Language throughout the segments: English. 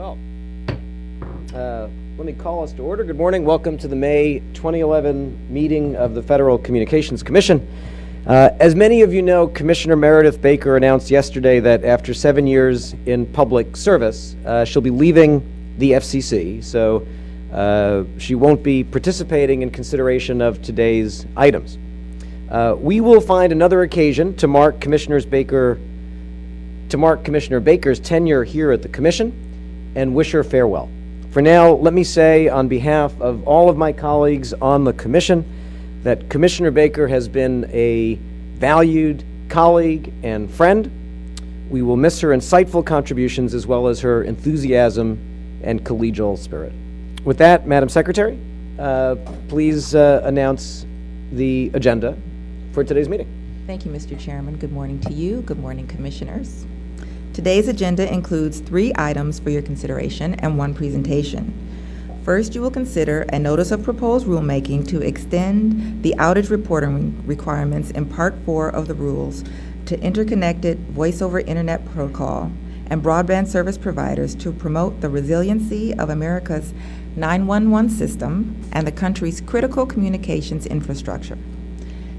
Well, let me call us to order. Good morning. Welcome to the May 2011 meeting of the Federal Communications Commission. As many of you know, Commissioner Meredith Baker announced yesterday that after 7 years in public service, she'll be leaving the FCC, so she won't be participating in consideration of today's items. We will find another occasion to mark Commissioner Baker's tenure here at the Commission and wish her farewell. For now, let me say on behalf of all of my colleagues on the Commission that Commissioner Baker has been a valued colleague and friend. We will miss her insightful contributions as well as her enthusiasm and collegial spirit. With that, Madam Secretary, please announce the agenda for today's meeting. Thank you, Mr. Chairman. Good morning to you. Good morning, Commissioners. Today's agenda includes 3 items for your consideration and 1 presentation. First, you will consider a notice of proposed rulemaking to extend the outage reporting requirements in Part 4 of the rules to interconnected voice-over internet protocol and broadband service providers to promote the resiliency of America's 911 system and the country's critical communications infrastructure.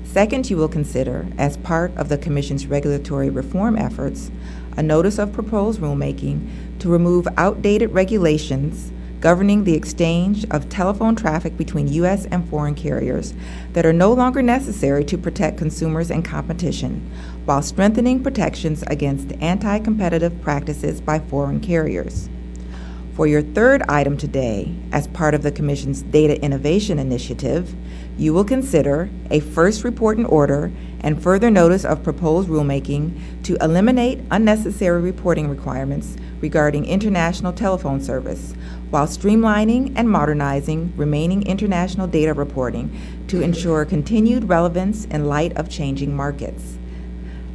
Second, you will consider, as part of the Commission's regulatory reform efforts, a notice of proposed rulemaking to remove outdated regulations governing the exchange of telephone traffic between U.S. and foreign carriers that are no longer necessary to protect consumers and competition, while strengthening protections against anti-competitive practices by foreign carriers. For your third item today, as part of the Commission's Data Innovation Initiative, you will consider a first report and order and further notice of proposed rulemaking to eliminate unnecessary reporting requirements regarding international telephone service, while streamlining and modernizing remaining international data reporting to ensure continued relevance in light of changing markets.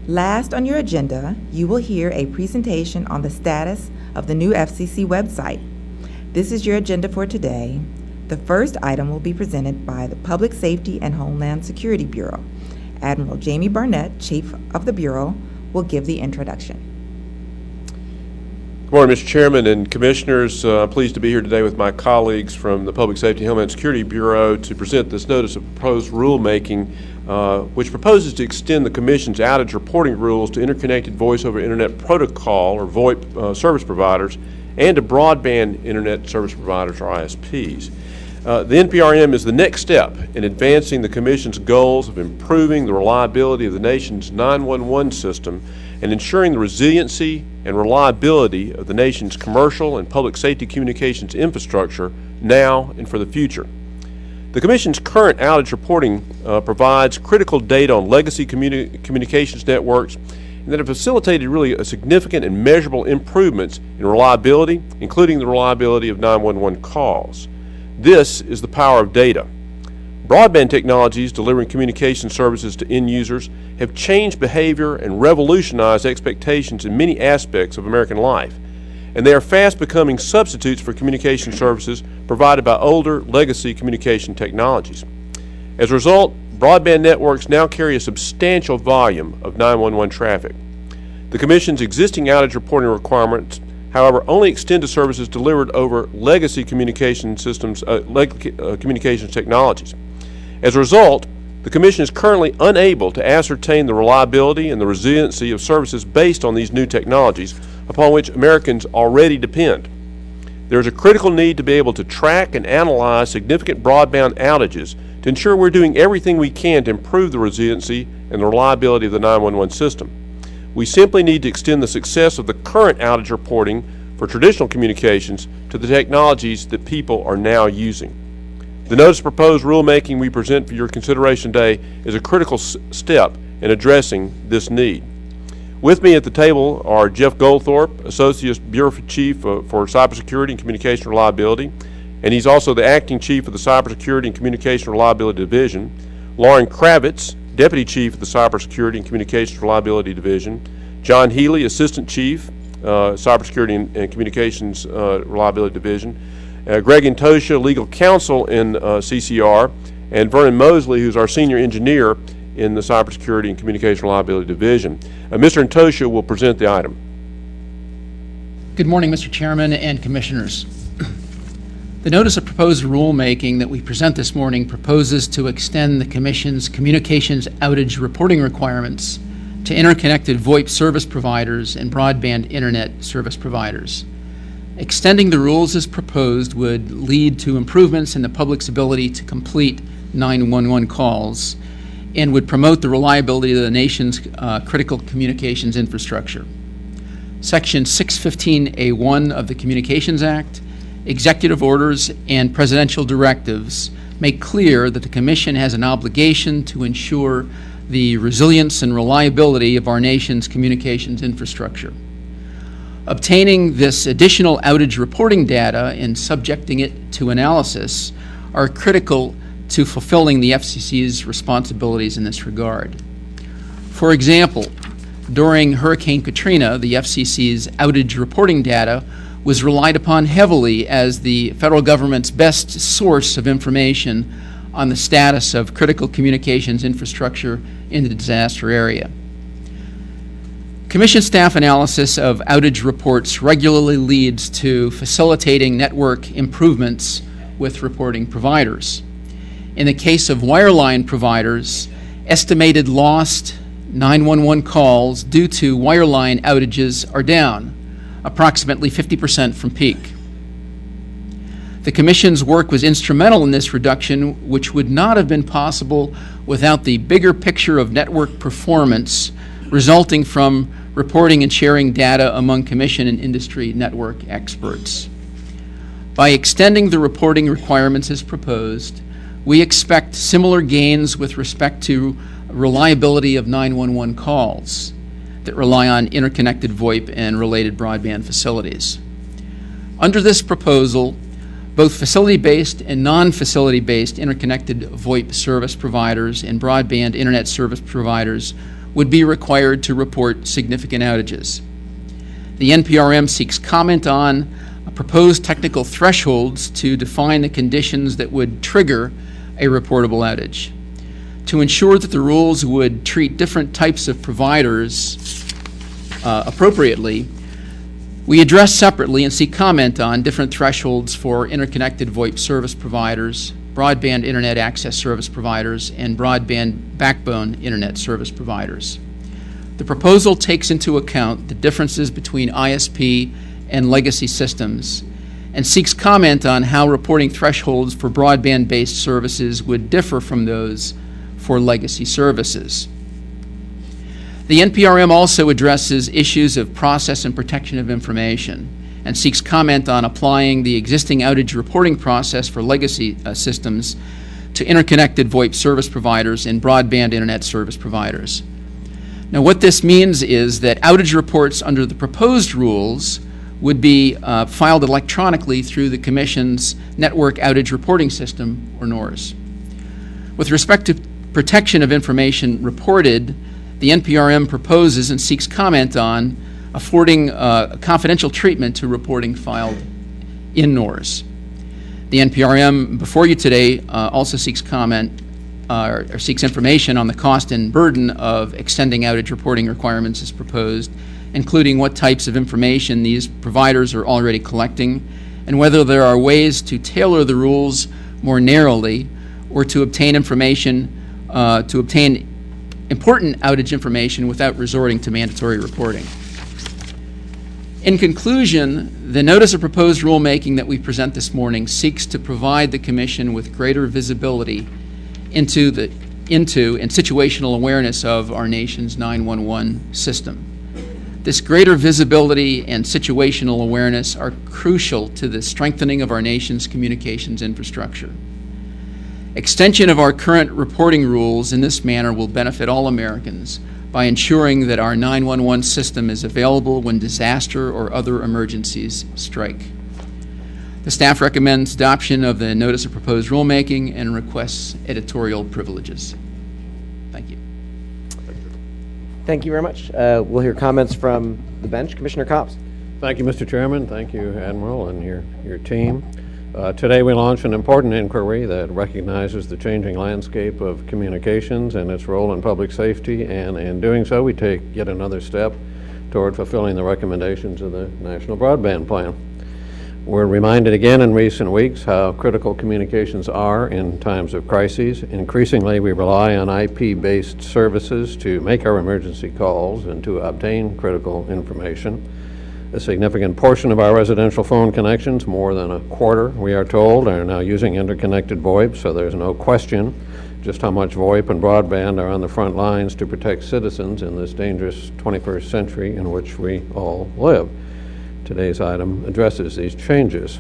Last on your agenda, you will hear a presentation on the status of the new FCC website. This is your agenda for today. The first item will be presented by the Public Safety and Homeland Security Bureau. Admiral Jamie Barnett, Chief of the Bureau, will give the introduction. Good morning, Mr. Chairman and Commissioners. I'm pleased to be here today with my colleagues from the Public Safety and Homeland Security Bureau to present this notice of proposed rulemaking, which proposes to extend the Commission's outage reporting rules to interconnected voice over internet protocol, or VoIP, service providers, and to broadband internet service providers, or ISPs. The NPRM is the next step in advancing the Commission's goals of improving the reliability of the nation's 911 system and ensuring the resiliency and reliability of the nation's commercial and public safety communications infrastructure now and for the future. The Commission's current outage reporting provides critical data on legacy communications networks and that have facilitated really a significant and measurable improvements in reliability, including the reliability of 911 calls. This is the power of data. Broadband technologies delivering communication services to end users have changed behavior and revolutionized expectations in many aspects of American life, and they are fast becoming substitutes for communication services provided by older legacy communication technologies. As a result, broadband networks now carry a substantial volume of 911 traffic. The Commission's existing outage reporting requirements, however, only extend to services delivered over legacy communication systems, communications technologies. As a result, the Commission is currently unable to ascertain the reliability and the resiliency of services based on these new technologies upon which Americans already depend. There is a critical need to be able to track and analyze significant broadband outages to ensure we're doing everything we can to improve the resiliency and the reliability of the 911 system. We simply need to extend the success of the current outage reporting for traditional communications to the technologies that people are now using. The notice of proposed rulemaking we present for your consideration today is a critical step in addressing this need. With me at the table are Jeff Goldthorpe, Associate Bureau Chief for Cybersecurity and Communication Reliability, and he's also the Acting Chief of the Cybersecurity and Communication Reliability Division, Lauren Kravitz, Deputy Chief of the Cybersecurity and Communications Reliability Division, John Healy, Assistant Chief, Cybersecurity and Communications Reliability Division, Greg Intosha, Legal Counsel in CCR, and Vernon Mosley, who's our Senior Engineer in the Cybersecurity and Communication Reliability Division. Mr. Intosha will present the item. Good morning, Mr. Chairman and Commissioners. The notice of proposed rulemaking that we present this morning proposes to extend the Commission's communications outage reporting requirements to interconnected VoIP service providers and broadband internet service providers. Extending the rules as proposed would lead to improvements in the public's ability to complete 911 calls and would promote the reliability of the nation's critical communications infrastructure. Section 615A1 of the Communications Act, executive orders, and presidential directives make clear that the Commission has an obligation to ensure the resilience and reliability of our nation's communications infrastructure. Obtaining this additional outage reporting data and subjecting it to analysis are critical to fulfilling the FCC's responsibilities in this regard. For example, during Hurricane Katrina, the FCC's outage reporting data was relied upon heavily as the federal government's best source of information on the status of critical communications infrastructure in the disaster area. Commission staff analysis of outage reports regularly leads to facilitating network improvements with reporting providers. In the case of wireline providers, estimated lost 911 calls due to wireline outages are down approximately 50% from peak. The Commission's work was instrumental in this reduction, which would not have been possible without the bigger picture of network performance resulting from reporting and sharing data among Commission and industry network experts. By extending the reporting requirements as proposed, we expect similar gains with respect to reliability of 911 calls that rely on interconnected VoIP and related broadband facilities. Under this proposal, both facility-based and non-facility-based interconnected VoIP service providers and broadband internet service providers would be required to report significant outages. The NPRM seeks comment on proposed technical thresholds to define the conditions that would trigger a reportable outage. To ensure that the rules would treat different types of providers appropriately, we address separately and seek comment on different thresholds for interconnected VoIP service providers, broadband internet access service providers, and broadband backbone internet service providers. The proposal takes into account the differences between ISP and legacy systems and seeks comment on how reporting thresholds for broadband-based services would differ from those for legacy services. The NPRM also addresses issues of process and protection of information and seeks comment on applying the existing outage reporting process for legacy systems to interconnected VoIP service providers and broadband internet service providers. Now, what this means is that outage reports under the proposed rules would be filed electronically through the Commission's Network Outage Reporting System, or NORS. With respect to protection of information reported, the NPRM proposes and seeks comment on affording confidential treatment to reporting filed in NORS. The NPRM before you today also seeks comment or seeks information on the cost and burden of extending outage reporting requirements as proposed, including what types of information these providers are already collecting and whether there are ways to tailor the rules more narrowly or to obtain information important outage information without resorting to mandatory reporting. In conclusion, the notice of proposed rulemaking that we present this morning seeks to provide the Commission with greater visibility into and situational awareness of our nation's 911 system. This greater visibility and situational awareness are crucial to the strengthening of our nation's communications infrastructure. Extension of our current reporting rules in this manner will benefit all Americans by ensuring that our 911 system is available when disaster or other emergencies strike. The staff recommends adoption of the notice of proposed rulemaking and requests editorial privileges. Thank you. Thank you very much. We'll hear comments from the bench. Commissioner Cobbs. Thank you, Mr. Chairman. Thank you, Admiral, and your team. Today we launch an important inquiry that recognizes the changing landscape of communications and its role in public safety, and in doing so we take yet another step toward fulfilling the recommendations of the National Broadband Plan. We're reminded again in recent weeks how critical communications are in times of crises. Increasingly, we rely on IP-based services to make our emergency calls and to obtain critical information. A significant portion of our residential phone connections, more than a quarter, we are told, are now using interconnected VoIP, so there's no question just how much VoIP and broadband are on the front lines to protect citizens in this dangerous 21st century in which we all live. Today's item addresses these changes.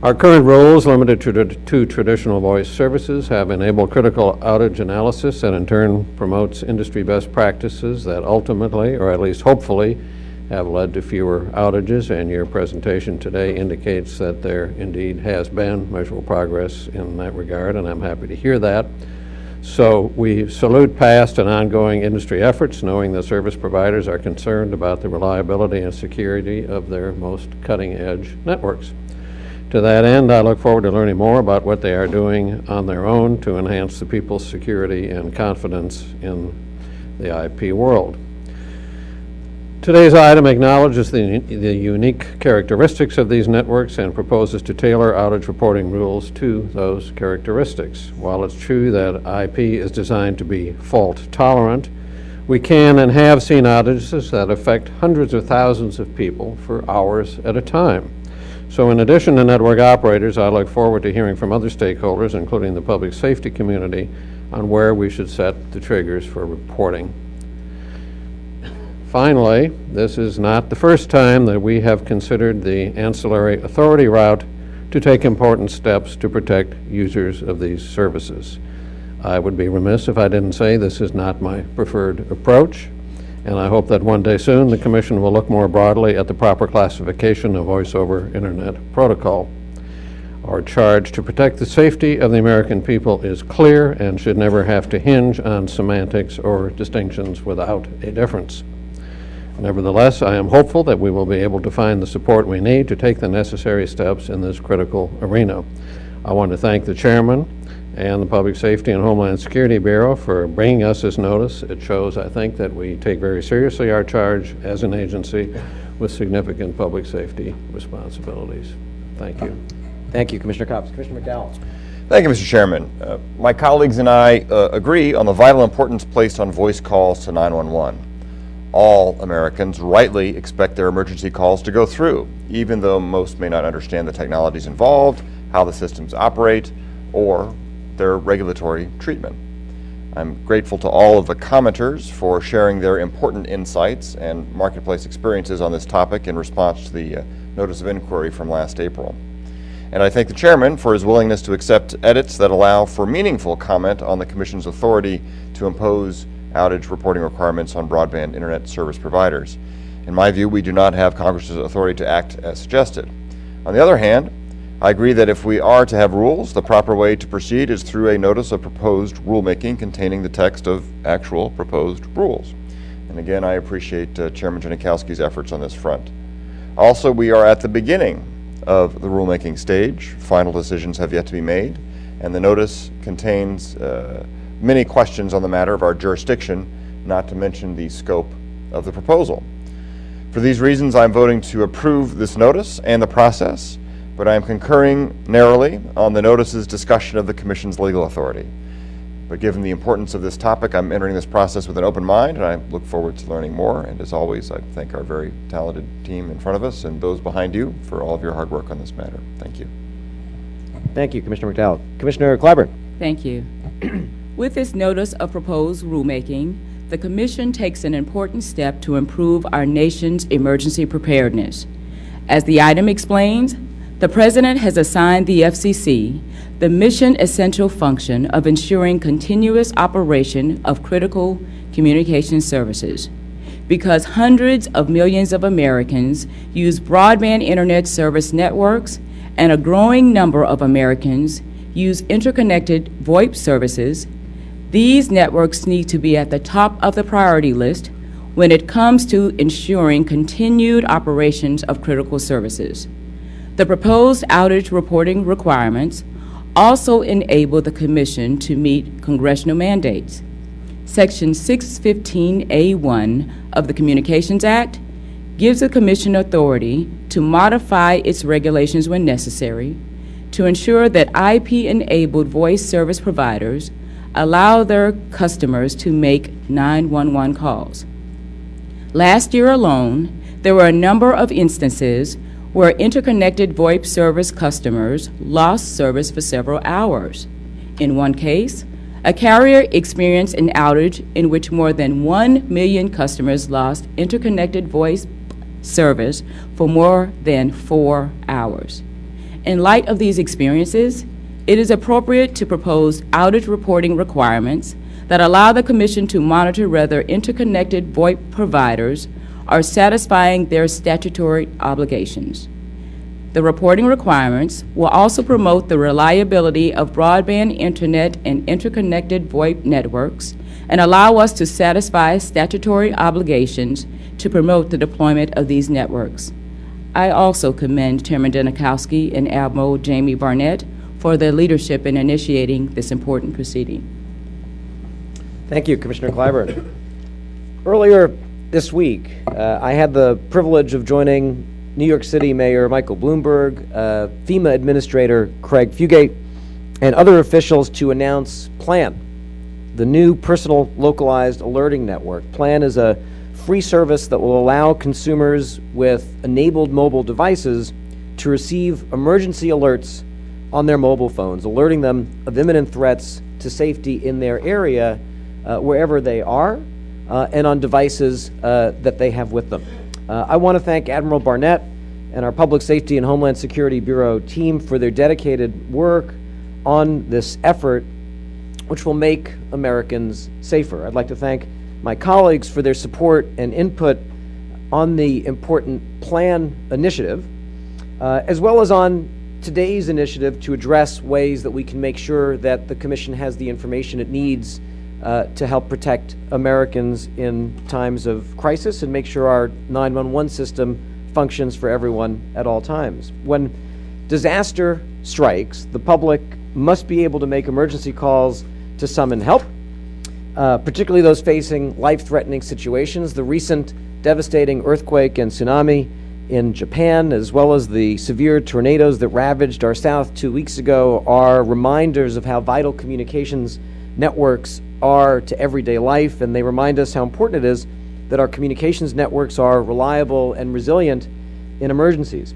Our current rules, limited to traditional voice services, have enabled critical outage analysis that in turn promotes industry best practices that ultimately, or at least hopefully, have led to fewer outages, and your presentation today indicates that there indeed has been measurable progress in that regard, and I'm happy to hear that. So we salute past and ongoing industry efforts, knowing that service providers are concerned about the reliability and security of their most cutting-edge networks. To that end, I look forward to learning more about what they are doing on their own to enhance the people's security and confidence in the IP world. Today's item acknowledges the unique characteristics of these networks and proposes to tailor outage reporting rules to those characteristics. While it's true that IP is designed to be fault tolerant, we can and have seen outages that affect hundreds of thousands of people for hours at a time. So in addition to network operators, I look forward to hearing from other stakeholders, including the public safety community, on where we should set the triggers for reporting. Finally, this is not the first time that we have considered the ancillary authority route to take important steps to protect users of these services. I would be remiss if I didn't say this is not my preferred approach, and I hope that one day soon the Commission will look more broadly at the proper classification of voice over Internet protocol. Our charge to protect the safety of the American people is clear and should never have to hinge on semantics or distinctions without a difference. Nevertheless, I am hopeful that we will be able to find the support we need to take the necessary steps in this critical arena. I want to thank the Chairman and the Public Safety and Homeland Security Bureau for bringing us this notice. It shows, I think, that we take very seriously our charge as an agency with significant public safety responsibilities. Thank you. Thank you, Commissioner Cobbs. Commissioner McDowell. Thank you, Mr. Chairman. My colleagues and I agree on the vital importance placed on voice calls to 911. All Americans rightly expect their emergency calls to go through, even though most may not understand the technologies involved, how the systems operate, or their regulatory treatment. I'm grateful to all of the commenters for sharing their important insights and marketplace experiences on this topic in response to the notice of inquiry from last April. And I thank the Chairman for his willingness to accept edits that allow for meaningful comment on the Commission's authority to impose outage reporting requirements on broadband internet service providers. In my view, we do not have Congress's authority to act as suggested. On the other hand, I agree that if we are to have rules, the proper way to proceed is through a notice of proposed rulemaking containing the text of actual proposed rules. And again, I appreciate Chairman Janikowski's efforts on this front. Also, we are at the beginning of the rulemaking stage. Final decisions have yet to be made, and the notice contains many questions on the matter of our jurisdiction, not to mention the scope of the proposal. For these reasons, I'm voting to approve this notice and the process, but I am concurring narrowly on the notice's discussion of the Commission's legal authority. But given the importance of this topic, I'm entering this process with an open mind, and I look forward to learning more. And as always, I thank our very talented team in front of us and those behind you for all of your hard work on this matter. Thank you. Thank you, Commissioner McDowell. Commissioner Clyburn. Thank you. With this notice of proposed rulemaking, the Commission takes an important step to improve our nation's emergency preparedness. As the item explains, the President has assigned the FCC the mission-essential function of ensuring continuous operation of critical communication services. Because hundreds of millions of Americans use broadband internet service networks, and a growing number of Americans use interconnected VoIP services, these networks need to be at the top of the priority list when it comes to ensuring continued operations of critical services. The proposed outage reporting requirements also enable the Commission to meet congressional mandates. Section 615A1 of the Communications Act gives the Commission authority to modify its regulations when necessary to ensure that IP-enabled voice service providers allow their customers to make 911 calls. Last year alone, there were a number of instances where interconnected VoIP service customers lost service for several hours. In one case, a carrier experienced an outage in which more than 1 million customers lost interconnected voice service for more than 4 hours. In light of these experiences, it is appropriate to propose outage reporting requirements that allow the Commission to monitor whether interconnected VoIP providers are satisfying their statutory obligations. The reporting requirements will also promote the reliability of broadband internet and interconnected VoIP networks and allow us to satisfy statutory obligations to promote the deployment of these networks. I also commend Chairman Dennikowski and Admiral Jamie Barnett for their leadership in initiating this important proceeding. Thank you, Commissioner Clyburn. Earlier this week, I had the privilege of joining New York City Mayor Michael Bloomberg, FEMA Administrator Krech and other officials to announce PLAN, the new Personal Localized Alerting Network. PLAN is a free service that will allow consumers with enabled mobile devices to receive emergency alerts on their mobile phones, alerting them of imminent threats to safety in their area, wherever they are, and on devices that they have with them. I want to thank Admiral Barnett and our Public Safety and Homeland Security Bureau team for their dedicated work on this effort, which will make Americans safer. I'd like to thank my colleagues for their support and input on the important PLAN initiative, as well as on today's initiative to address ways that we can make sure that the Commission has the information it needs to help protect Americans in times of crisis and make sure our 911 system functions for everyone at all times. When disaster strikes, the public must be able to make emergency calls to summon help, particularly those facing life-threatening situations. The recent devastating earthquake and tsunami in Japan, as well as the severe tornadoes that ravaged our South 2 weeks ago, are reminders of how vital communications networks are to everyday life, and they remind us how important it is that our communications networks are reliable and resilient in emergencies.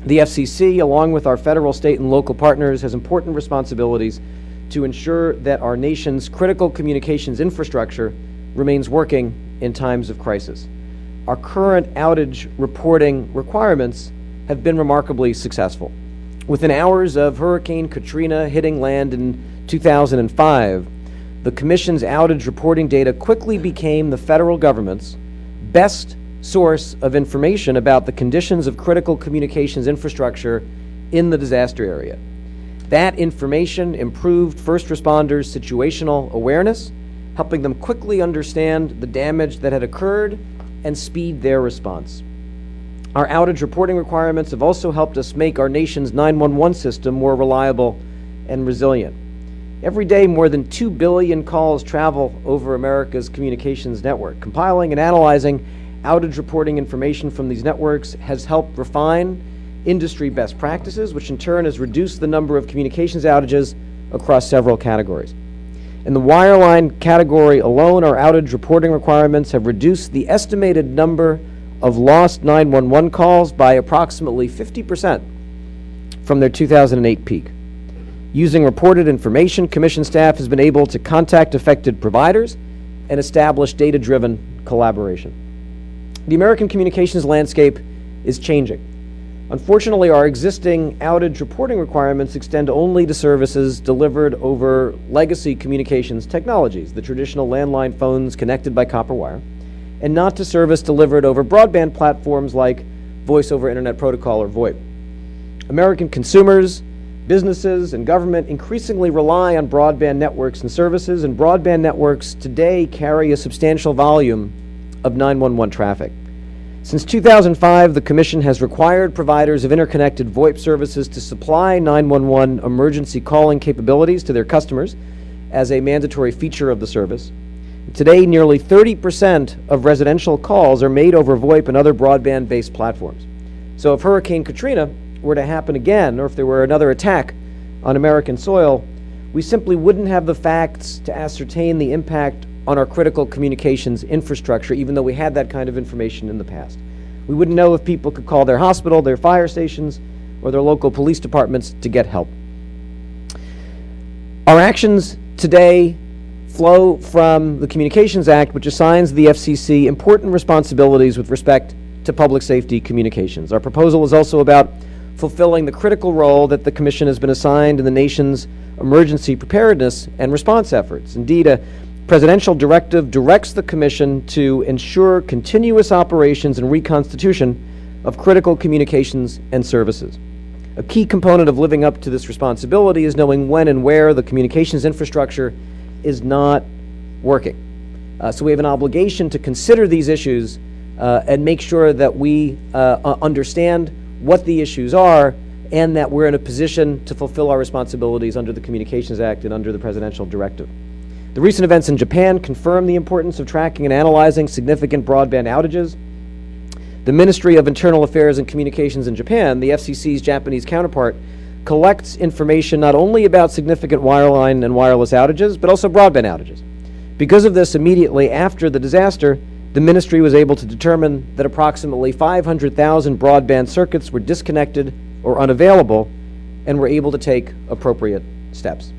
The FCC, along with our federal, state, and local partners, has important responsibilities to ensure that our nation's critical communications infrastructure remains working in times of crisis. Our current outage reporting requirements have been remarkably successful. Within hours of Hurricane Katrina hitting land in 2005, the Commission's outage reporting data quickly became the federal government's best source of information about the conditions of critical communications infrastructure in the disaster area. That information improved first responders' situational awareness, helping them quickly understand the damage that had occurred and speed their response. Our outage reporting requirements have also helped us make our nation's 911 system more reliable and resilient. Every day, more than 2 billion calls travel over America's communications network. Compiling and analyzing outage reporting information from these networks has helped refine industry best practices, which in turn has reduced the number of communications outages across several categories. In the wireline category alone, our outage reporting requirements have reduced the estimated number of lost 911 calls by approximately 50% from their 2008 peak. Using reported information, Commission staff has been able to contact affected providers and establish data-driven collaboration. The American communications landscape is changing. Unfortunately, our existing outage reporting requirements extend only to services delivered over legacy communications technologies, the traditional landline phones connected by copper wire, and not to service delivered over broadband platforms like Voice over Internet Protocol or VoIP. American consumers, businesses, and government increasingly rely on broadband networks and services, and broadband networks today carry a substantial volume of 911 traffic. Since 2005, the Commission has required providers of interconnected VoIP services to supply 911 emergency calling capabilities to their customers as a mandatory feature of the service. Today, nearly 30% of residential calls are made over VoIP and other broadband-based platforms. So if Hurricane Katrina were to happen again, or if there were another attack on American soil, we simply wouldn't have the facts to ascertain the impact on our critical communications infrastructure, even though we had that kind of information in the past. We wouldn't know if people could call their hospital, their fire stations, or their local police departments to get help. Our actions today flow from the Communications Act, which assigns the FCC important responsibilities with respect to public safety communications. Our proposal is also about fulfilling the critical role that the Commission has been assigned in the nation's emergency preparedness and response efforts. Indeed, a presidential directive directs the Commission to ensure continuous operations and reconstitution of critical communications and services. A key component of living up to this responsibility is knowing when and where the communications infrastructure is not working. So we have an obligation to consider these issues and make sure that we understand what the issues are and that we're in a position to fulfill our responsibilities under the Communications Act and under the presidential directive. The recent events in Japan confirm the importance of tracking and analyzing significant broadband outages. The Ministry of Internal Affairs and Communications in Japan, the FCC's Japanese counterpart, collects information not only about significant wireline and wireless outages, but also broadband outages. Because of this, immediately after the disaster, the ministry was able to determine that approximately 500,000 broadband circuits were disconnected or unavailable and were able to take appropriate steps.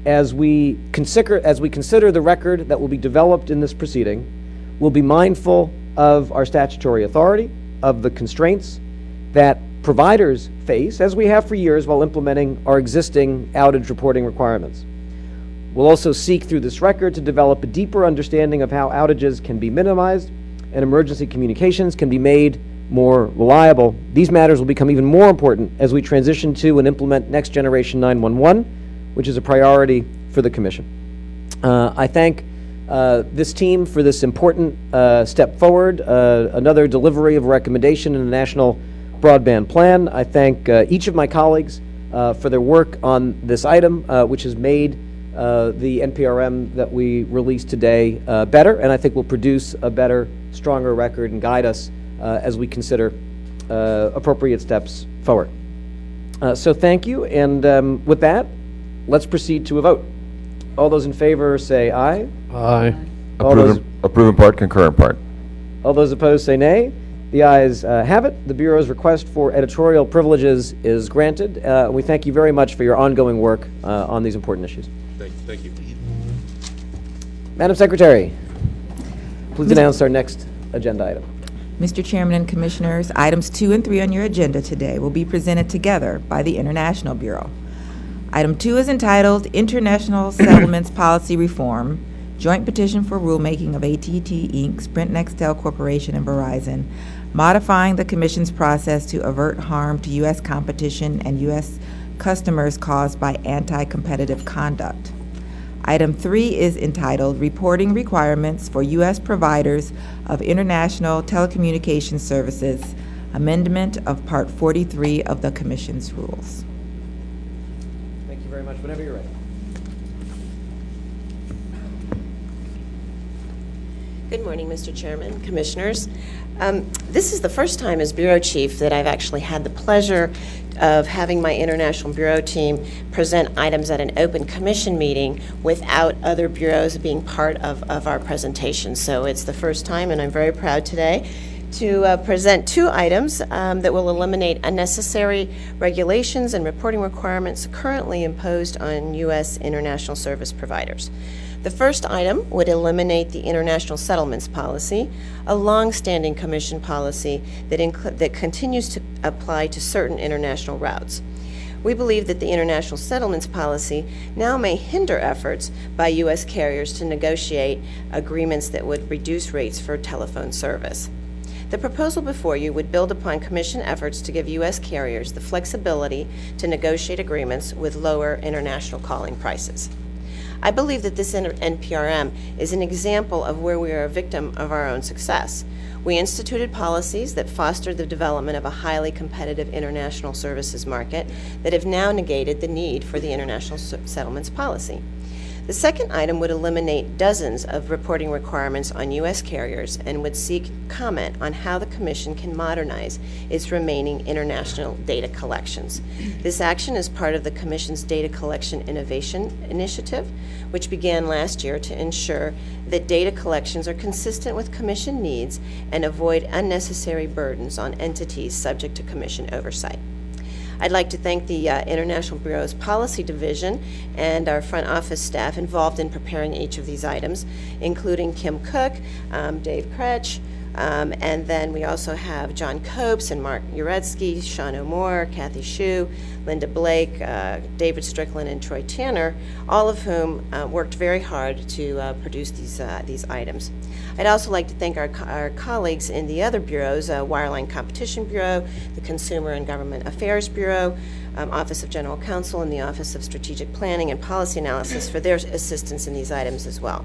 As we consider the record that will be developed in this proceeding, we'll be mindful of our statutory authority, of the constraints that providers face, as we have for years, while implementing our existing outage reporting requirements. We'll also seek through this record to develop a deeper understanding of how outages can be minimized and emergency communications can be made more reliable. These matters will become even more important as we transition to and implement Next Generation 911, which is a priority for the Commission. I thank this team for this important step forward, another delivery of a recommendation in the National Broadband Plan. I thank each of my colleagues for their work on this item, which has made the NPRM that we released today better, and I think will produce a better, stronger record and guide us as we consider appropriate steps forward. So thank you, and with that, let's proceed to a vote. All those in favor say aye. Aye. Approve in part, concur in part. All those opposed say nay. The ayes have it. The Bureau's request for editorial privileges is granted. We thank you very much for your ongoing work on these important issues. Thank you. Madam Secretary, please announce our next agenda item. Mr. Chairman and Commissioners, items 2 and 3 on your agenda today will be presented together by the International Bureau. Item 2 is entitled International Settlements Policy Reform, Joint Petition for Rulemaking of AT&T Inc., Sprint Nextel Corporation, and Verizon, modifying the Commission's process to avert harm to U.S. competition and U.S. customers caused by anti-competitive conduct. Item 3 is entitled Reporting Requirements for U.S. Providers of International Telecommunications Services, Amendment of Part 43 of the Commission's Rules. Thank you very much. Whenever you're ready. Good morning, Mr. Chairman, Commissioners. This is the first time as Bureau Chief that I've actually had the pleasure of having my International Bureau team present items at an open commission meeting without other bureaus being part of our presentation. So it's the first time, and I'm very proud today to present 2 items that will eliminate unnecessary regulations and reporting requirements currently imposed on U.S. international service providers. The first item would eliminate the international settlements policy, a long-standing Commission policy that continues to apply to certain international routes. We believe that the international settlements policy now may hinder efforts by U.S. carriers to negotiate agreements that would reduce rates for telephone service. The proposal before you would build upon Commission efforts to give U.S. carriers the flexibility to negotiate agreements with lower international calling prices. I believe that this NPRM is an example of where we are a victim of our own success. We instituted policies that fostered the development of a highly competitive international services market that have now negated the need for the international settlements policy. The second item would eliminate dozens of reporting requirements on U.S. carriers and would seek comment on how the Commission can modernize its remaining international data collections. This action is part of the Commission's Data Collection Innovation Initiative, which began last year to ensure that data collections are consistent with Commission needs and avoid unnecessary burdens on entities subject to Commission oversight. I'd like to thank the International Bureau's Policy Division and our front office staff involved in preparing each of these items, including Kim Cook, Dave Krech, and then we also have John Copes and Mark Uretsky, Sean O'Moore, Kathy Shue, Linda Blake, David Strickland, and Troy Tanner, all of whom worked very hard to produce these items. I'd also like to thank our colleagues in the other bureaus, Wireline Competition Bureau, the Consumer and Government Affairs Bureau, Office of General Counsel, and the Office of Strategic Planning and Policy Analysis for their assistance in these items as well.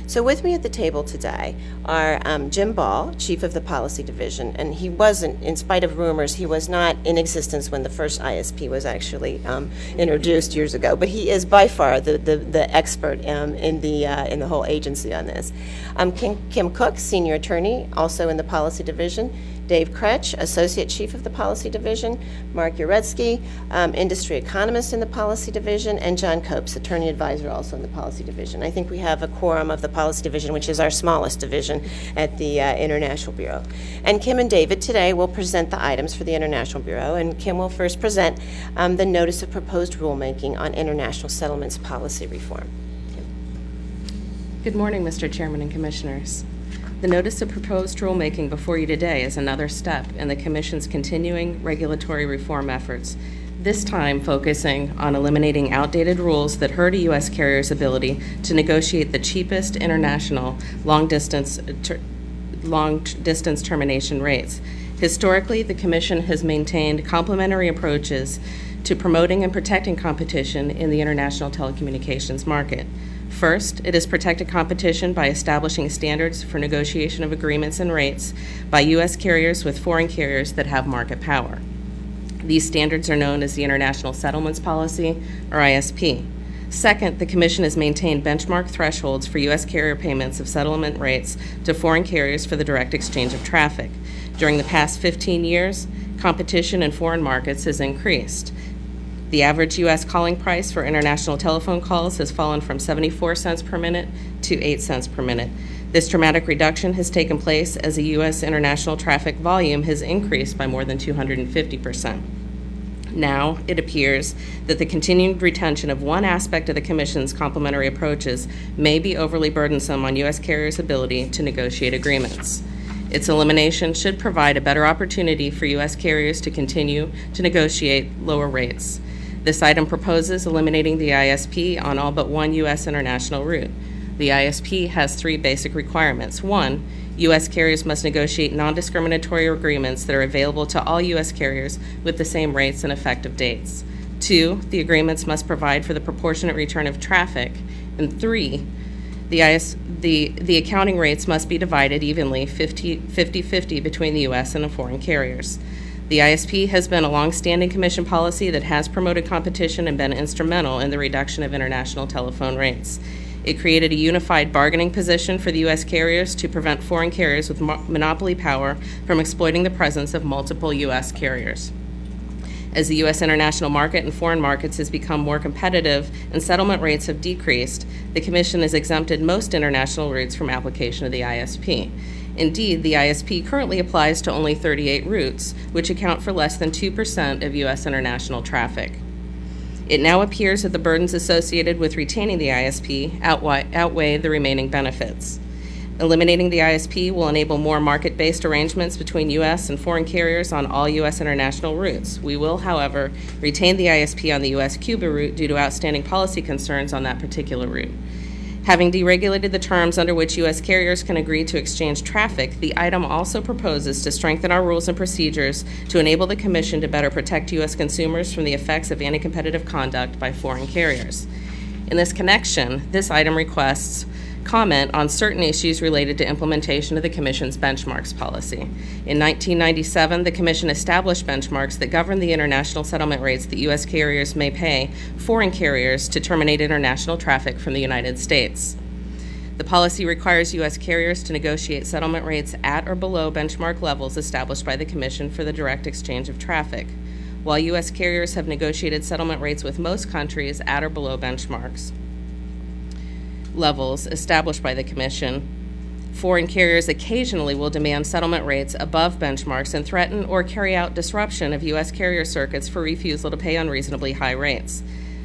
So with me at the table today are Jim Ball, Chief of the Policy Division, and he wasn't, in spite of rumors, he was not in existence when the first ISP was actually introduced years ago, but he is by far the expert in the whole agency on this. Kim Cook, Senior Attorney, also in the Policy Division, Dave Krech, Associate Chief of the Policy Division, Mark Uretsky, Industry Economist in the Policy Division, and John Copes, Attorney Advisor also in the Policy Division. I think we have a quorum of the Policy Division, which is our smallest division at the International Bureau. And Kim and David today will present the items for the International Bureau, and Kim will first present the Notice of Proposed Rulemaking on International Settlements Policy Reform. Good morning, Mr. Chairman and Commissioners. The Notice of Proposed Rulemaking before you today is another step in the Commission's continuing regulatory reform efforts, this time focusing on eliminating outdated rules that hurt a U.S. carrier's ability to negotiate the cheapest international long-distance termination rates. Historically, the Commission has maintained complementary approaches to promoting and protecting competition in the international telecommunications market. First, it has protected competition by establishing standards for negotiation of agreements and rates by U.S. carriers with foreign carriers that have market power. These standards are known as the International Settlements Policy, or ISP. Second, the Commission has maintained benchmark thresholds for U.S. carrier payments of settlement rates to foreign carriers for the direct exchange of traffic. During the past 15 years, competition in foreign markets has increased. The average U.S. calling price for international telephone calls has fallen from 74 cents per minute to 8 cents per minute. This dramatic reduction has taken place as the U.S. international traffic volume has increased by more than 250%. Now, it appears that the continued retention of one aspect of the Commission's complementary approaches may be overly burdensome on U.S. carriers' ability to negotiate agreements. Its elimination should provide a better opportunity for U.S. carriers to continue to negotiate lower rates. This item proposes eliminating the ISP on all but one U.S. international route. The ISP has three basic requirements. One, U.S. carriers must negotiate non-discriminatory agreements that are available to all U.S. carriers with the same rates and effective dates. Two, the agreements must provide for the proportionate return of traffic. And three, the accounting rates must be divided evenly 50-50 between the U.S. and the foreign carriers. The ISP has been a long-standing Commission policy that has promoted competition and been instrumental in the reduction of international telephone rates. It created a unified bargaining position for the U.S. carriers to prevent foreign carriers with monopoly power from exploiting the presence of multiple U.S. carriers. As the U.S. international market and foreign markets has become more competitive and settlement rates have decreased, the Commission has exempted most international routes from application of the ISP. Indeed, the ISP currently applies to only 38 routes, which account for less than 2% of U.S. international traffic. It now appears that the burdens associated with retaining the ISP outweigh the remaining benefits. Eliminating the ISP will enable more market-based arrangements between U.S. and foreign carriers on all U.S. international routes. We will, however, retain the ISP on the U.S.-Cuba route due to outstanding policy concerns on that particular route. Having deregulated the terms under which U.S. carriers can agree to exchange traffic, the item also proposes to strengthen our rules and procedures to enable the Commission to better protect U.S. consumers from the effects of anti-competitive conduct by foreign carriers. In this connection, this item requests comment on certain issues related to implementation of the Commission's benchmarks policy. In 1997, the Commission established benchmarks that govern the international settlement rates that U.S. carriers may pay foreign carriers to terminate international traffic from the United States. The policy requires U.S. carriers to negotiate settlement rates at or below benchmark levels established by the Commission for the direct exchange of traffic. While U.S. carriers have negotiated settlement rates with most countries at or below benchmarks levels established by the Commission, foreign carriers occasionally will demand settlement rates above benchmarks and threaten or carry out disruption of U.S. carrier circuits for refusal to pay unreasonably high rates.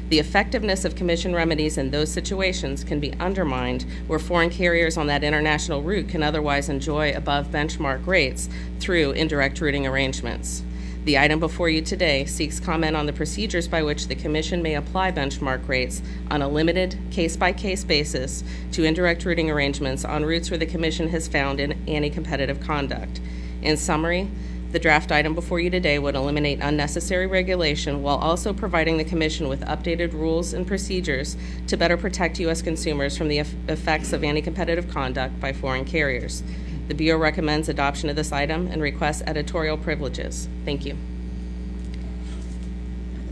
The effectiveness of Commission remedies in those situations can be undermined where foreign carriers on that international route can otherwise enjoy above benchmark rates through indirect routing arrangements. The item before you today seeks comment on the procedures by which the Commission may apply benchmark rates on a limited case-by-case basis to indirect routing arrangements on routes where the Commission has found anti-competitive conduct. In summary, the draft item before you today would eliminate unnecessary regulation while also providing the Commission with updated rules and procedures to better protect U.S. consumers from the effects of anti-competitive conduct by foreign carriers. The Bureau recommends adoption of this item and requests editorial privileges. Thank you.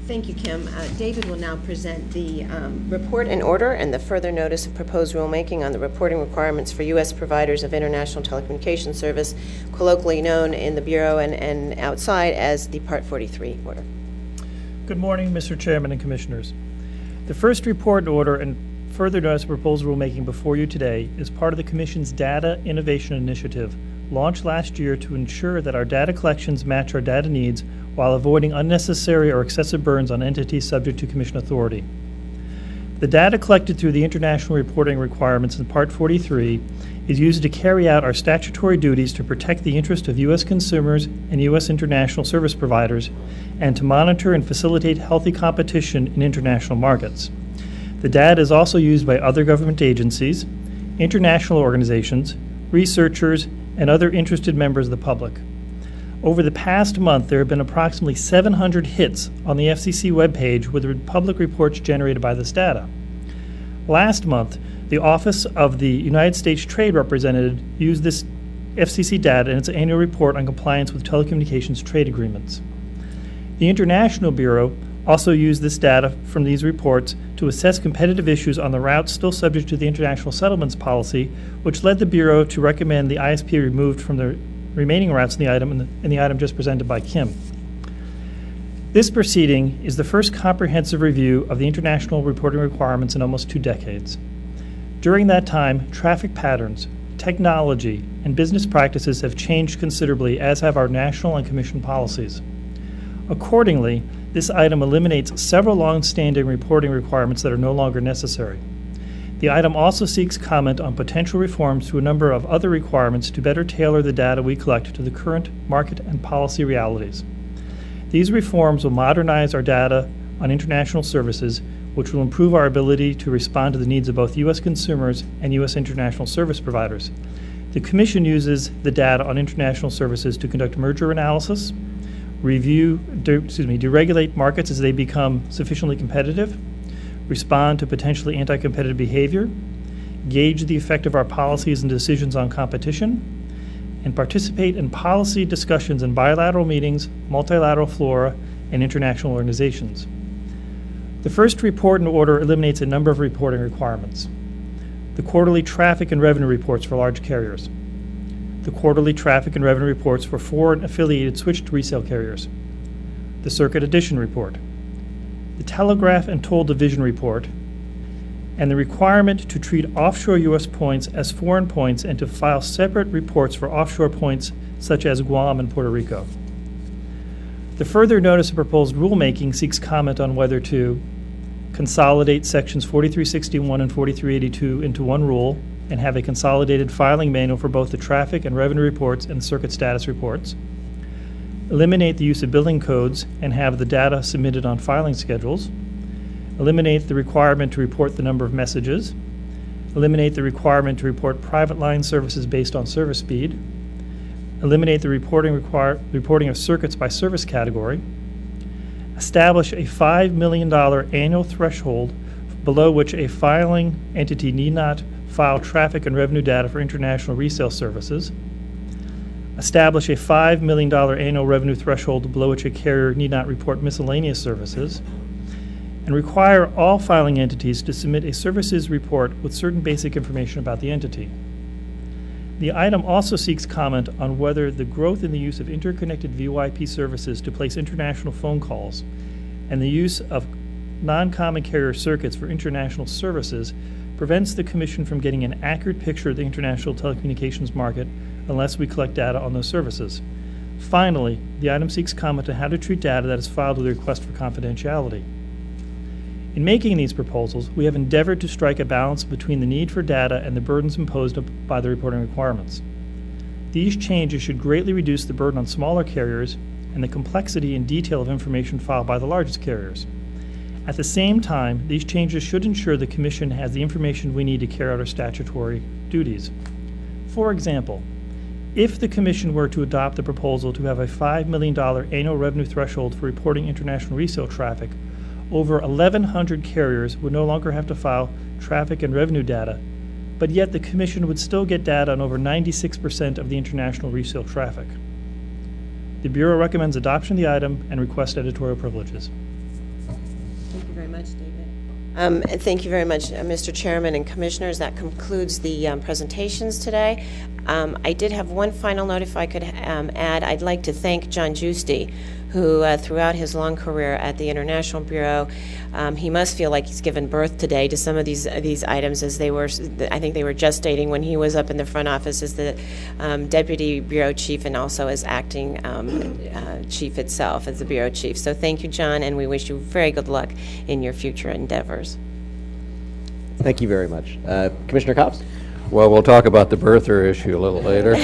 Thank you, Kim. David will now present the report in order and the further notice of proposed rulemaking on the reporting requirements for U.S. providers of international telecommunications service, colloquially known in the Bureau and outside as the Part 43 order. Good morning, Mr. Chairman and Commissioners. The first report in order and further notice of proposed rulemaking before you today is part of the Commission's Data Innovation Initiative, launched last year to ensure that our data collections match our data needs while avoiding unnecessary or excessive burdens on entities subject to Commission authority. The data collected through the international reporting requirements in Part 43 is used to carry out our statutory duties to protect the interest of U.S. consumers and U.S. international service providers and to monitor and facilitate healthy competition in international markets. The data is also used by other government agencies, international organizations, researchers, and other interested members of the public. Over the past month, there have been approximately 700 hits on the FCC webpage with the public reports generated by this data. Last month, the Office of the United States Trade Representative used this FCC data in its annual report on compliance with telecommunications trade agreements. The International Bureau also used this data from these reports to assess competitive issues on the routes still subject to the international settlements policy, which led the Bureau to recommend the ISP removed from the remaining routes in the item just presented by Kim. This proceeding is the first comprehensive review of the international reporting requirements in almost 2 decades. During that time, traffic patterns, technology, and business practices have changed considerably, as have our national and Commission policies. Accordingly, this item eliminates several long-standing reporting requirements that are no longer necessary. The item also seeks comment on potential reforms to a number of other requirements to better tailor the data we collect to the current market and policy realities. These reforms will modernize our data on international services, which will improve our ability to respond to the needs of both U.S. consumers and U.S. international service providers. The Commission uses the data on international services to conduct merger analysis, deregulate markets as they become sufficiently competitive, respond to potentially anti-competitive behavior, gauge the effect of our policies and decisions on competition, and participate in policy discussions in bilateral meetings, multilateral fora, and international organizations. The first report in order eliminates a number of reporting requirements. The quarterly traffic and revenue reports for large carriers. The quarterly traffic and revenue reports for foreign affiliated switched resale carriers. The Circuit Addition Report. The Telegraph and Toll Division Report, and the requirement to treat offshore U.S. points as foreign points and to file separate reports for offshore points such as Guam and Puerto Rico. The further notice of proposed rulemaking seeks comment on whether to consolidate sections 4361 and 4382 into one rule and have a consolidated filing manual for both the traffic and revenue reports and circuit status reports, eliminate the use of billing codes and have the data submitted on filing schedules, eliminate the requirement to report the number of messages, eliminate the requirement to report private line services based on service speed, eliminate the reporting of circuits by service category, establish a $5 million annual threshold below which a filing entity need not file traffic and revenue data for international resale services, establish a $5 million annual revenue threshold below which a carrier need not report miscellaneous services, and require all filing entities to submit a services report with certain basic information about the entity. The item also seeks comment on whether the growth in the use of interconnected VoIP services to place international phone calls and the use of non-common carrier circuits for international services prevents the Commission from getting an accurate picture of the international telecommunications market unless we collect data on those services. Finally, the item seeks comment on how to treat data that is filed with a request for confidentiality. In making these proposals, we have endeavored to strike a balance between the need for data and the burdens imposed by the reporting requirements. These changes should greatly reduce the burden on smaller carriers and the complexity and detail of information filed by the largest carriers. At the same time, these changes should ensure the Commission has the information we need to carry out our statutory duties. For example, if the Commission were to adopt the proposal to have a $5 million annual revenue threshold for reporting international resale traffic, over 1,100 carriers would no longer have to file traffic and revenue data, but yet the Commission would still get data on over 96% of the international resale traffic. The Bureau recommends adoption of the item and requests editorial privileges. Thank you very much, David. And thank you very much, Mr. Chairman and Commissioners. That concludes the presentations today. I did have one final note, if I could add. I'd like to thank John Giusti, who throughout his long career at the International Bureau, he must feel like he's given birth today to some of these items, as they were, I think they were gestating when he was up in the front office as the Deputy Bureau Chief and also as acting Chief itself, as the Bureau Chief. So thank you, John, and we wish you very good luck in your future endeavors. Thank you very much. Commissioner Copps? Well, we'll talk about the birther issue a little later.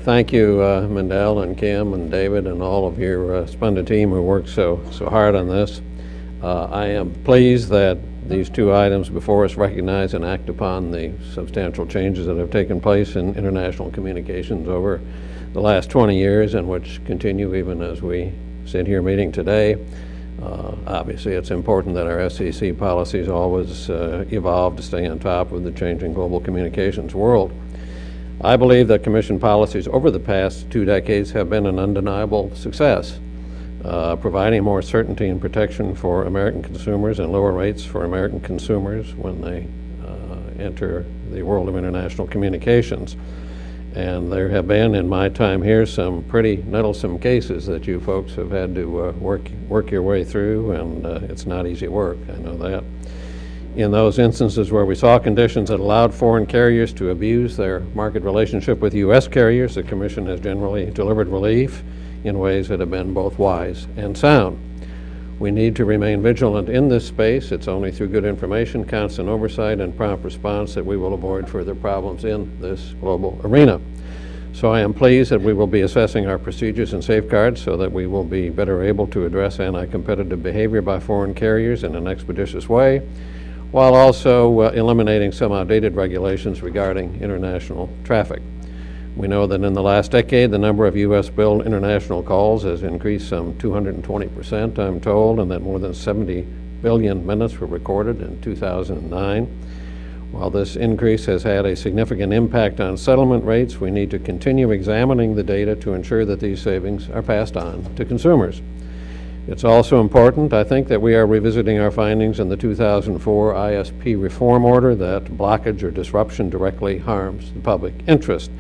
Thank you, Mindel and Kim and David and all of your splendid team who worked so hard on this. I am pleased that these two items before us recognize and act upon the substantial changes that have taken place in international communications over the last 20 years and which continue even as we sit here meeting today. Obviously, it's important that our SEC policies always evolve to stay on top of the changing global communications world. I believe that Commission policies over the past 2 decades have been an undeniable success, providing more certainty and protection for American consumers and lower rates for American consumers when they enter the world of international communications. And there have been, in my time here, some pretty nettlesome cases that you folks have had to work your way through, and it's not easy work, I know that. In those instances where we saw conditions that allowed foreign carriers to abuse their market relationship with U.S. carriers, the Commission has generally delivered relief in ways that have been both wise and sound. We need to remain vigilant in this space. It's only through good information, constant oversight, and prompt response that we will avoid further problems in this global arena. So I am pleased that we will be assessing our procedures and safeguards so that we will be better able to address anti-competitive behavior by foreign carriers in an expeditious way, while also eliminating some outdated regulations regarding international traffic. We know that in the last decade, the number of U.S.-billed international calls has increased some 220%, I'm told, and that more than 70 billion minutes were recorded in 2009. While this increase has had a significant impact on settlement rates, we need to continue examining the data to ensure that these savings are passed on to consumers. It's also important, I think, that we are revisiting our findings in the 2004 ISP reform order that blockage or disruption directly harms the public interest.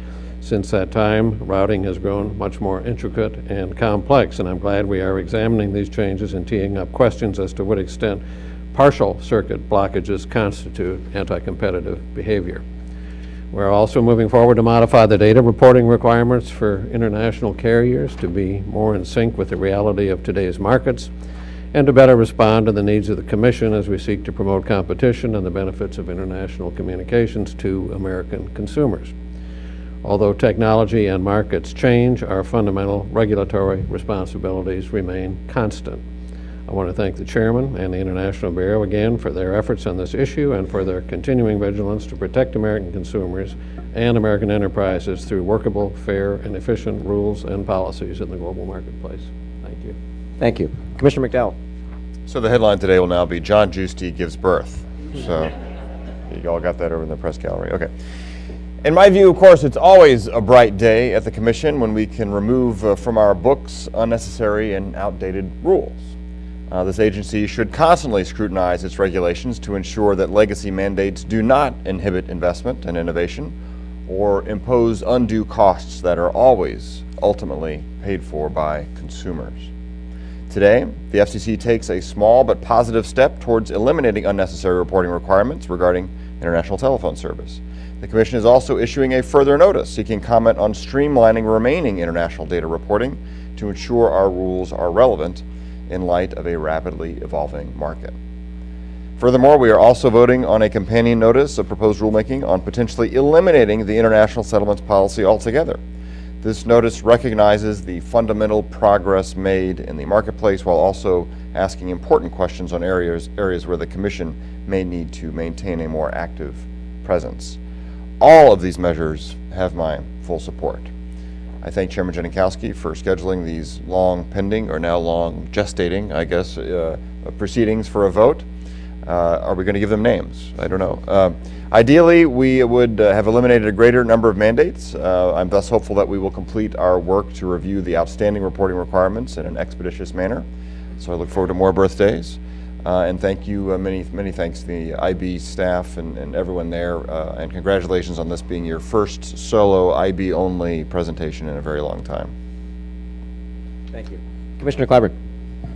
Since that time, routing has grown much more intricate and complex, and I'm glad we are examining these changes and teeing up questions as to what extent partial circuit blockages constitute anti-competitive behavior. We're also moving forward to modify the data reporting requirements for international carriers to be more in sync with the reality of today's markets and to better respond to the needs of the Commission as we seek to promote competition and the benefits of international communications to American consumers. Although technology and markets change, our fundamental regulatory responsibilities remain constant. I want to thank the Chairman and the International Bureau again for their efforts on this issue and for their continuing vigilance to protect American consumers and American enterprises through workable, fair, and efficient rules and policies in the global marketplace. Thank you. Thank you. Commissioner McDowell. So the headline today will now be John Giusti gives birth. So you all got that over in the press gallery. Okay. In my view, of course, it's always a bright day at the Commission when we can remove from our books unnecessary and outdated rules. This agency should constantly scrutinize its regulations to ensure that legacy mandates do not inhibit investment and innovation or impose undue costs that are always ultimately paid for by consumers. Today, the FCC takes a small but positive step towards eliminating unnecessary reporting requirements regarding international telephone service. The Commission is also issuing a further notice seeking comment on streamlining remaining international data reporting to ensure our rules are relevant in light of a rapidly evolving market. Furthermore, we are also voting on a companion notice of proposed rulemaking on potentially eliminating the international settlements policy altogether. This notice recognizes the fundamental progress made in the marketplace while also asking important questions on areas where the Commission may need to maintain a more active presence. All of these measures have my full support. I thank Chairman Janikowski for scheduling these long pending, or now long gestating, I guess, proceedings for a vote. Are we going to give them names? I don't know. Ideally, we would have eliminated a greater number of mandates. I'm thus hopeful that we will complete our work to review the outstanding reporting requirements in an expeditious manner. So I look forward to more birthdays. And thank you, many thanks to the IB staff and everyone there, and congratulations on this being your first solo IB-only presentation in a very long time. Thank you. Commissioner Clyburn.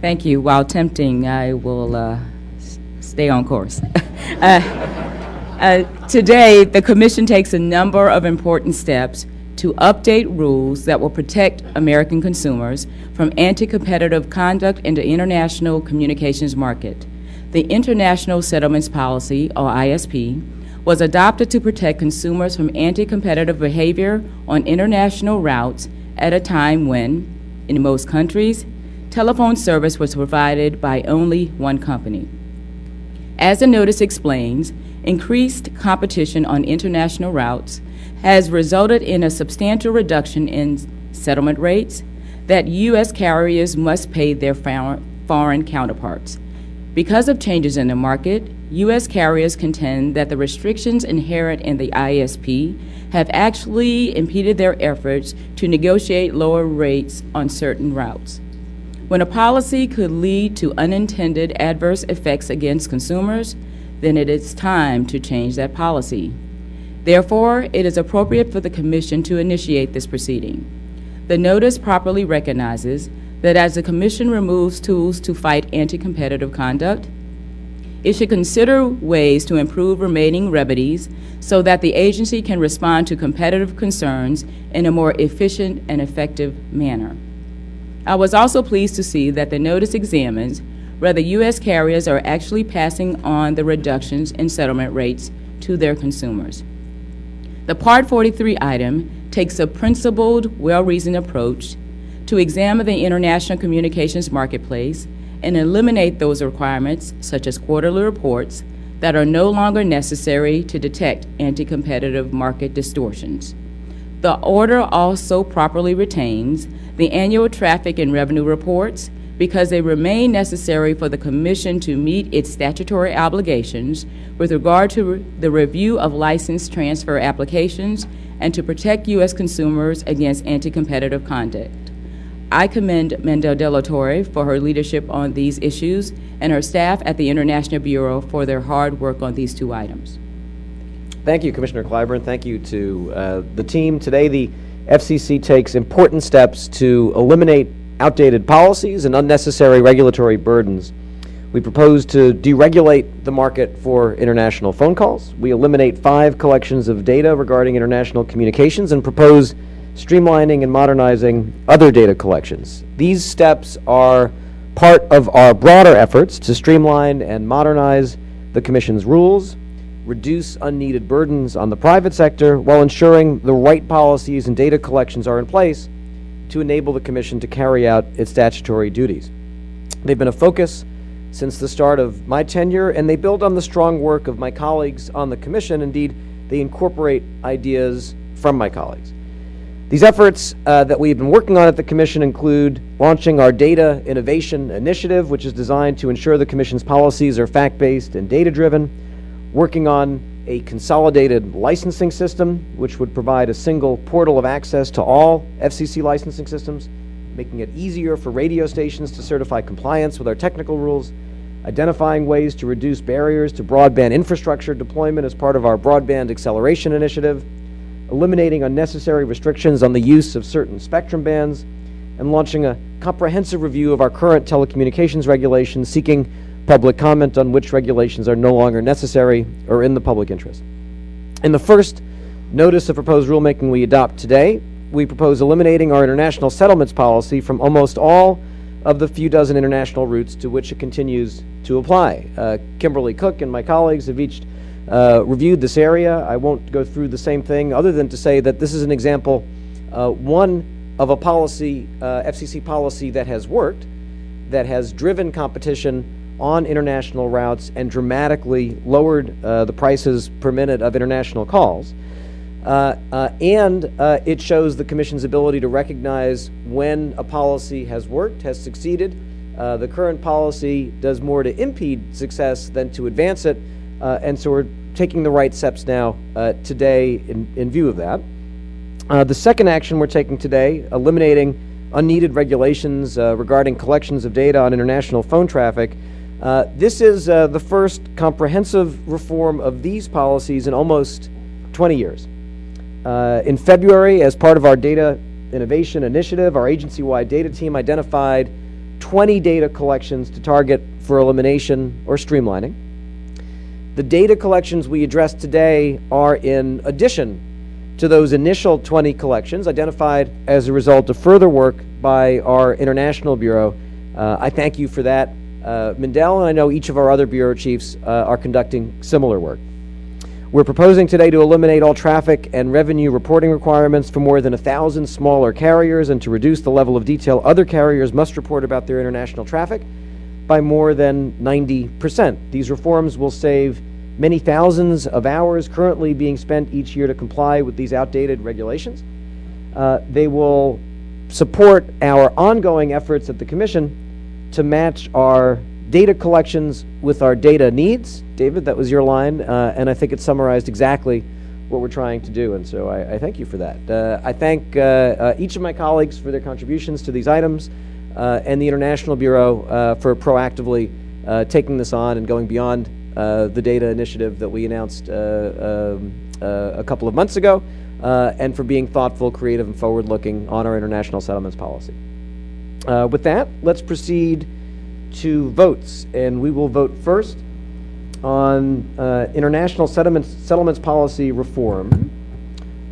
Thank you. While tempting, I will stay on course. Today, the Commission takes a number of important steps to update rules that will protect American consumers from anti-competitive conduct in the international communications market. The International Settlements Policy, or ISP, was adopted to protect consumers from anti-competitive behavior on international routes at a time when, in most countries, telephone service was provided by only one company. As the notice explains, increased competition on international routes has resulted in a substantial reduction in settlement rates that U.S. carriers must pay their foreign counterparts. Because of changes in the market, U.S. carriers contend that the restrictions inherent in the ISP have actually impeded their efforts to negotiate lower rates on certain routes. When a policy could lead to unintended adverse effects against consumers, then it is time to change that policy. Therefore, it is appropriate for the Commission to initiate this proceeding. The notice properly recognizes that as the Commission removes tools to fight anti-competitive conduct, it should consider ways to improve remaining remedies so that the agency can respond to competitive concerns in a more efficient and effective manner. I was also pleased to see that the notice examines whether U.S. carriers are actually passing on the reductions in settlement rates to their consumers. The Part 43 item takes a principled, well-reasoned approach to examine the international communications marketplace and eliminate those requirements, such as quarterly reports, that are no longer necessary to detect anti-competitive market distortions. The order also properly retains the annual traffic and revenue reports because they remain necessary for the Commission to meet its statutory obligations with regard to the review of license transfer applications and to protect U.S. consumers against anti-competitive conduct. I commend Mindel de la Torre for her leadership on these issues and her staff at the International Bureau for their hard work on these two items. Thank you, Commissioner Clyburn. Thank you to the team. Today, the FCC takes important steps to eliminate outdated policies and unnecessary regulatory burdens. We propose to deregulate the market for international phone calls. We eliminate 5 collections of data regarding international communications and propose streamlining and modernizing other data collections. These steps are part of our broader efforts to streamline and modernize the Commission's rules, reduce unneeded burdens on the private sector, while ensuring the right policies and data collections are in place to enable the Commission to carry out its statutory duties. They've been a focus since the start of my tenure, and they build on the strong work of my colleagues on the Commission. Indeed, they incorporate ideas from my colleagues. These efforts that we've been working on at the Commission include launching our Data Innovation Initiative, which is designed to ensure the Commission's policies are fact-based and data-driven, working on a consolidated licensing system, which would provide a single portal of access to all FCC licensing systems, making it easier for radio stations to certify compliance with our technical rules, identifying ways to reduce barriers to broadband infrastructure deployment as part of our Broadband Acceleration Initiative, eliminating unnecessary restrictions on the use of certain spectrum bands, and launching a comprehensive review of our current telecommunications regulations, seeking public comment on which regulations are no longer necessary or in the public interest. In the first notice of proposed rulemaking we adopt today, we propose eliminating our international settlements policy from almost all of the few dozen international routes to which it continues to apply. Kimberly Cook and my colleagues have each reviewed this area. I won't go through the same thing other than to say that this is an example, one of a policy, FCC policy that has worked, that has driven competition on international routes and dramatically lowered the prices per minute of international calls. And it shows the Commission's ability to recognize when a policy has worked, has succeeded. The current policy does more to impede success than to advance it, and so we're taking the right steps now today in view of that. The second action we're taking today, eliminating unneeded regulations regarding collections of data on international phone traffic. This is the first comprehensive reform of these policies in almost 20 years. In February, as part of our Data Innovation Initiative, our agency-wide data team identified 20 data collections to target for elimination or streamlining. The data collections we address today are in addition to those initial 20 collections identified as a result of further work by our International Bureau. I thank you for that, Mindel, and I know each of our other bureau chiefs are conducting similar work. We're proposing today to eliminate all traffic and revenue reporting requirements for more than 1,000 smaller carriers and to reduce the level of detail other carriers must report about their international traffic by more than 90%. These reforms will save many thousands of hours currently being spent each year to comply with these outdated regulations. They will support our ongoing efforts at the Commission to match our data collections with our data needs. David, that was your line, and I think it summarized exactly what we're trying to do, and so I thank you for that. I thank each of my colleagues for their contributions to these items, and the International Bureau for proactively taking this on and going beyond the data initiative that we announced a couple of months ago, and for being thoughtful, creative, and forward-looking on our international settlements policy. With that, let's proceed to votes, and we will vote first on international settlements policy reform.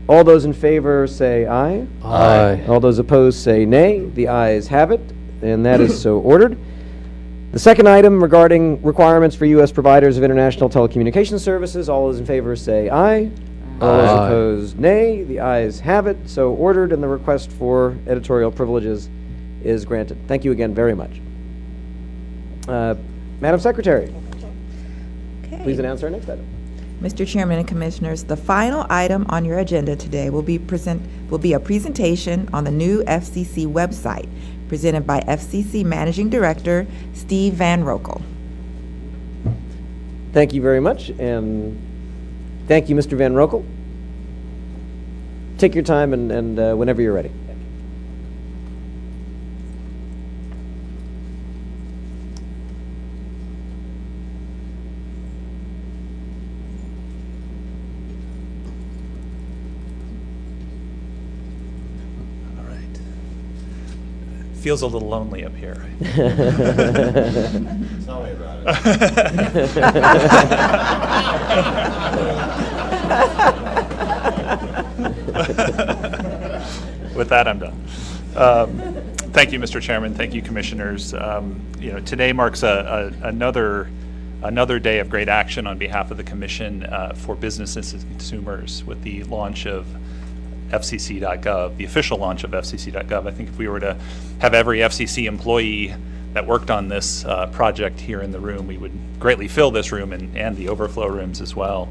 All those in favor say aye. Aye. All those opposed say nay. The ayes have it, and that is so ordered. The second item regarding requirements for U.S. providers of international telecommunications services, all those in favor say aye. All those opposed, nay. The ayes have it, so ordered, and the request for editorial privileges is granted. Thank you again very much. Madam Secretary, Okay. please announce our next item. Mr. Chairman and Commissioners, the final item on your agenda today will be a presentation on the new FCC website, presented by FCC Managing Director Steve Van Rokel. Thank you very much, and thank you, Mr. Van Rokel. Take your time and whenever you're ready. Feels a little lonely up here. Tell me about it. With that, I'm done. Thank you, Mr. Chairman. Thank you, Commissioners. Today marks another day of great action on behalf of the Commission for businesses and consumers with the launch of FCC.gov, the official launch of FCC.gov. I think if we were to have every FCC employee that worked on this project here in the room, we would greatly fill this room and the overflow rooms as well.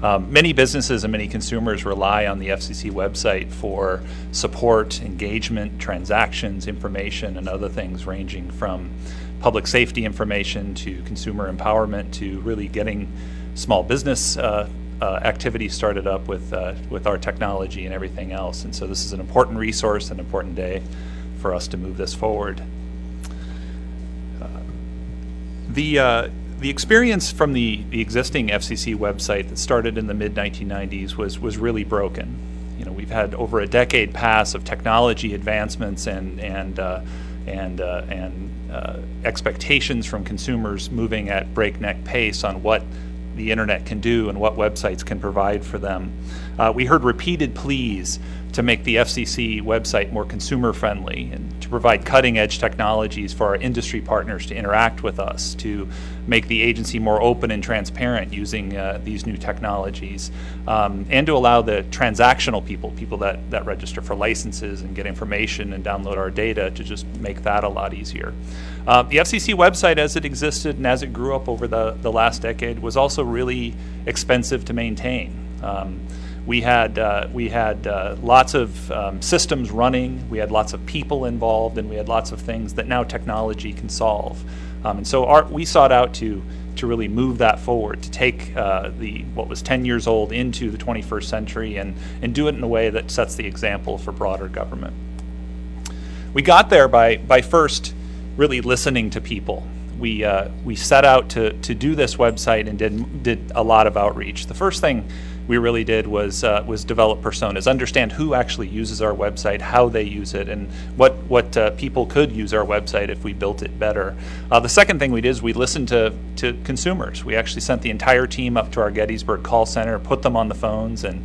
Many businesses and many consumers rely on the FCC website for support, engagement, transactions, information, and other things ranging from public safety information to consumer empowerment to really getting small business activities started up with our technology and everything else. And so this is an important resource, an important day for us to move this forward. The experience from the existing FCC website that started in the mid-1990s was really broken. You know, we've had over a decade pass of technology advancements and expectations from consumers moving at breakneck pace on what the internet can do and what websites can provide for them. We heard repeated pleas to make the FCC website more consumer friendly and to provide cutting edge technologies for our industry partners to interact with us, to make the agency more open and transparent using these new technologies, and to allow the transactional people that register for licenses and get information and download our data, to just make that a lot easier. The FCC website as it existed and as it grew up over the last decade was also really expensive to maintain. We had lots of systems running, we had lots of people involved, and we had lots of things that now technology can solve. And so we sought out to really move that forward, to take what was 10 years old into the 21st century and do it in a way that sets the example for broader government. We got there by first really listening to people. We set out to do this website and did a lot of outreach. The first thing we really did was develop personas, understand who actually uses our website, how they use it, and what people could use our website if we built it better. The second thing we did is we listened to consumers. We actually sent the entire team up to our Gettysburg call center, put them on the phones, and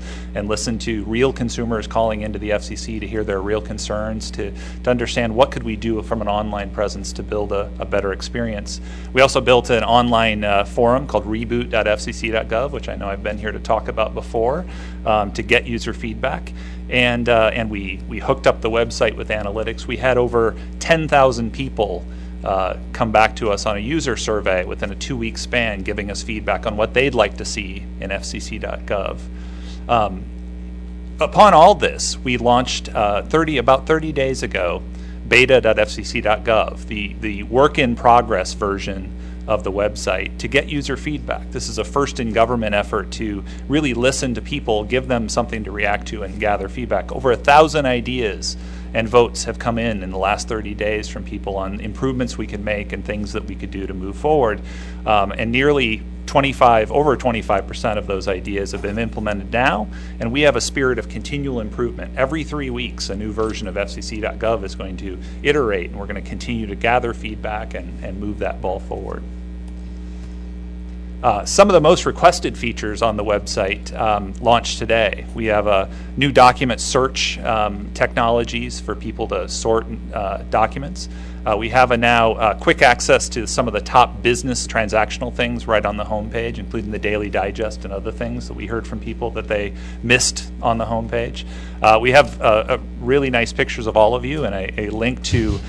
listened to real consumers calling into the FCC to hear their real concerns, to understand what could we do from an online presence to build a better experience. We also built an online forum called reboot.fcc.gov, which I know I've been here to talk about before, to get user feedback, and we hooked up the website with analytics. We had over 10,000 people come back to us on a user survey within a 2-week span, giving us feedback on what they'd like to see in fcc.gov. Upon all this, we launched about 30 days ago beta.fcc.gov, the work-in-progress version of the website, to get user feedback. This is a first-in-government effort to really listen to people, give them something to react to, and gather feedback. Over 1,000 ideas and votes have come in the last 30 days from people on improvements we can make and things that we could do to move forward. And nearly over 25% of those ideas have been implemented now, and we have a spirit of continual improvement. Every 3 weeks, a new version of fcc.gov is going to iterate, and we're going to continue to gather feedback and move that ball forward. Some of the most requested features on the website launched today. We have a new document search technologies for people to sort documents. We have now quick access to some of the top business transactional things right on the homepage, including the Daily Digest and other things that we heard from people that they missed on the homepage. We have really nice pictures of all of you and a link to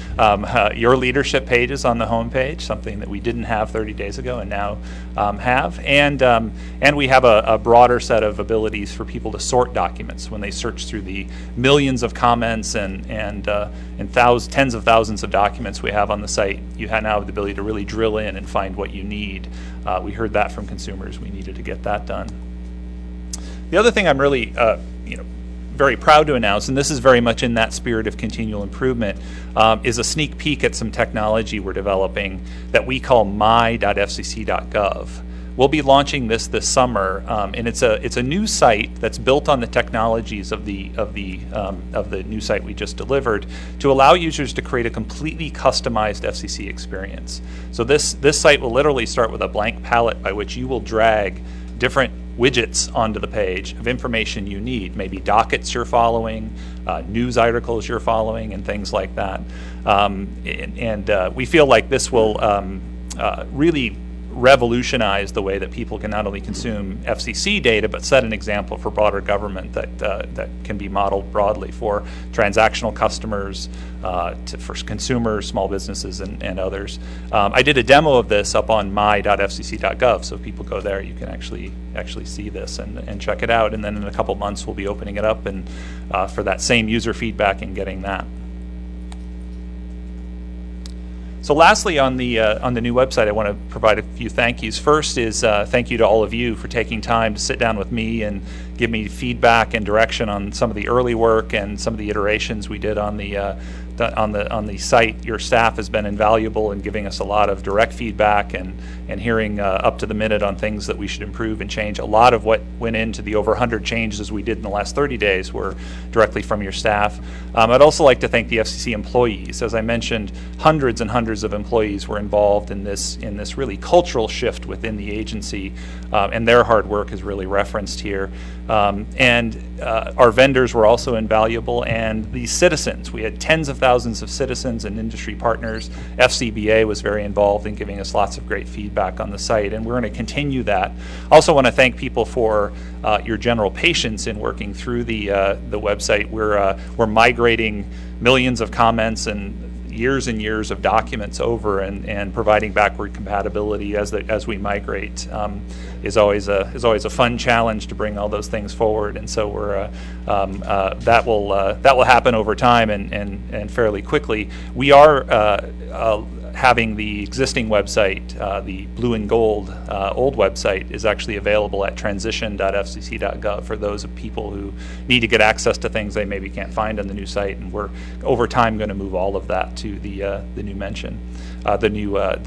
your leadership pages on the homepage, something that we didn't have 30 days ago and now have. And we have a broader set of abilities for people to sort documents when they search through the millions of comments and tens of thousands of documents we have on the site. You now have the ability to really drill in and find what you need. We heard that from consumers. We needed to get that done. The other thing I'm really very proud to announce, and this is very much in that spirit of continual improvement, is a sneak peek at some technology we're developing that we call my.fcc.gov. We'll be launching this summer, and it's a new site that's built on the technologies of the new site we just delivered to allow users to create a completely customized FCC experience. So this site will literally start with a blank palette by which you will drag different widgets onto the page of information you need, maybe dockets you're following, news articles you're following, and things like that. We feel like this will really revolutionize the way that people can not only consume FCC data, but set an example for broader government that can be modeled broadly for transactional customers, for consumers, small businesses, and others. I did a demo of this up on my.fcc.gov, so if people go there, you can actually see this and check it out. And then in a couple months, we'll be opening it up and for that same user feedback and getting that. So lastly, on the new website, I want to provide a few thank yous. First is thank you to all of you for taking time to sit down with me and give me feedback and direction on some of the early work and some of the iterations we did on the site. Your staff has been invaluable in giving us a lot of direct feedback and hearing up to the minute on things that we should improve and change. A lot of what went into the over 100 changes we did in the last 30 days were directly from your staff. I'd also like to thank the FCC employees. As I mentioned, hundreds and hundreds of employees were involved in this really cultural shift within the agency, and their hard work is really referenced here. Our vendors were also invaluable, and the citizens. We had tens of thousands of citizens and industry partners. FCBA was very involved in giving us lots of great feedback on the site, and we're going to continue that. Also want to thank people for your general patience in working through the website. We're migrating millions of comments and years of documents over, and providing backward compatibility as we migrate is always a fun challenge to bring all those things forward. And so we're that will happen over time and fairly quickly. We are having the existing website, the blue and gold old website, is actually available at transition.fcc.gov for those of people who need to get access to things they maybe can't find on the new site. And we're over time going to move all of that to the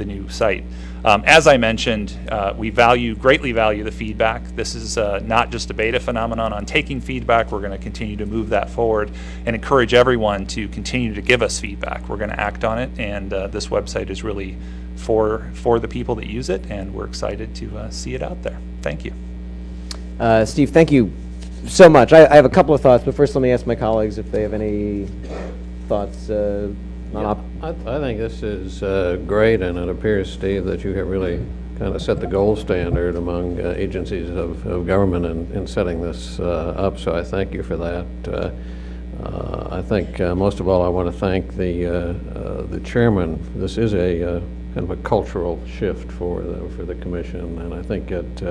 new site. As I mentioned, we greatly value the feedback. This is not just a beta phenomenon on taking feedback. We're going to continue to move that forward and encourage everyone to continue to give us feedback. We're going to act on it, and this website is really for the people that use it, and we're excited to see it out there. Thank you. Steve, thank you so much. I have a couple of thoughts, but first let me ask my colleagues if they have any thoughts. I think this is great, and it appears, Steve, that you have really kind of set the gold standard among agencies of government in setting this up, so I thank you for that. I think most of all I want to thank the chairman. This is a kind of a cultural shift for the commission, and I think it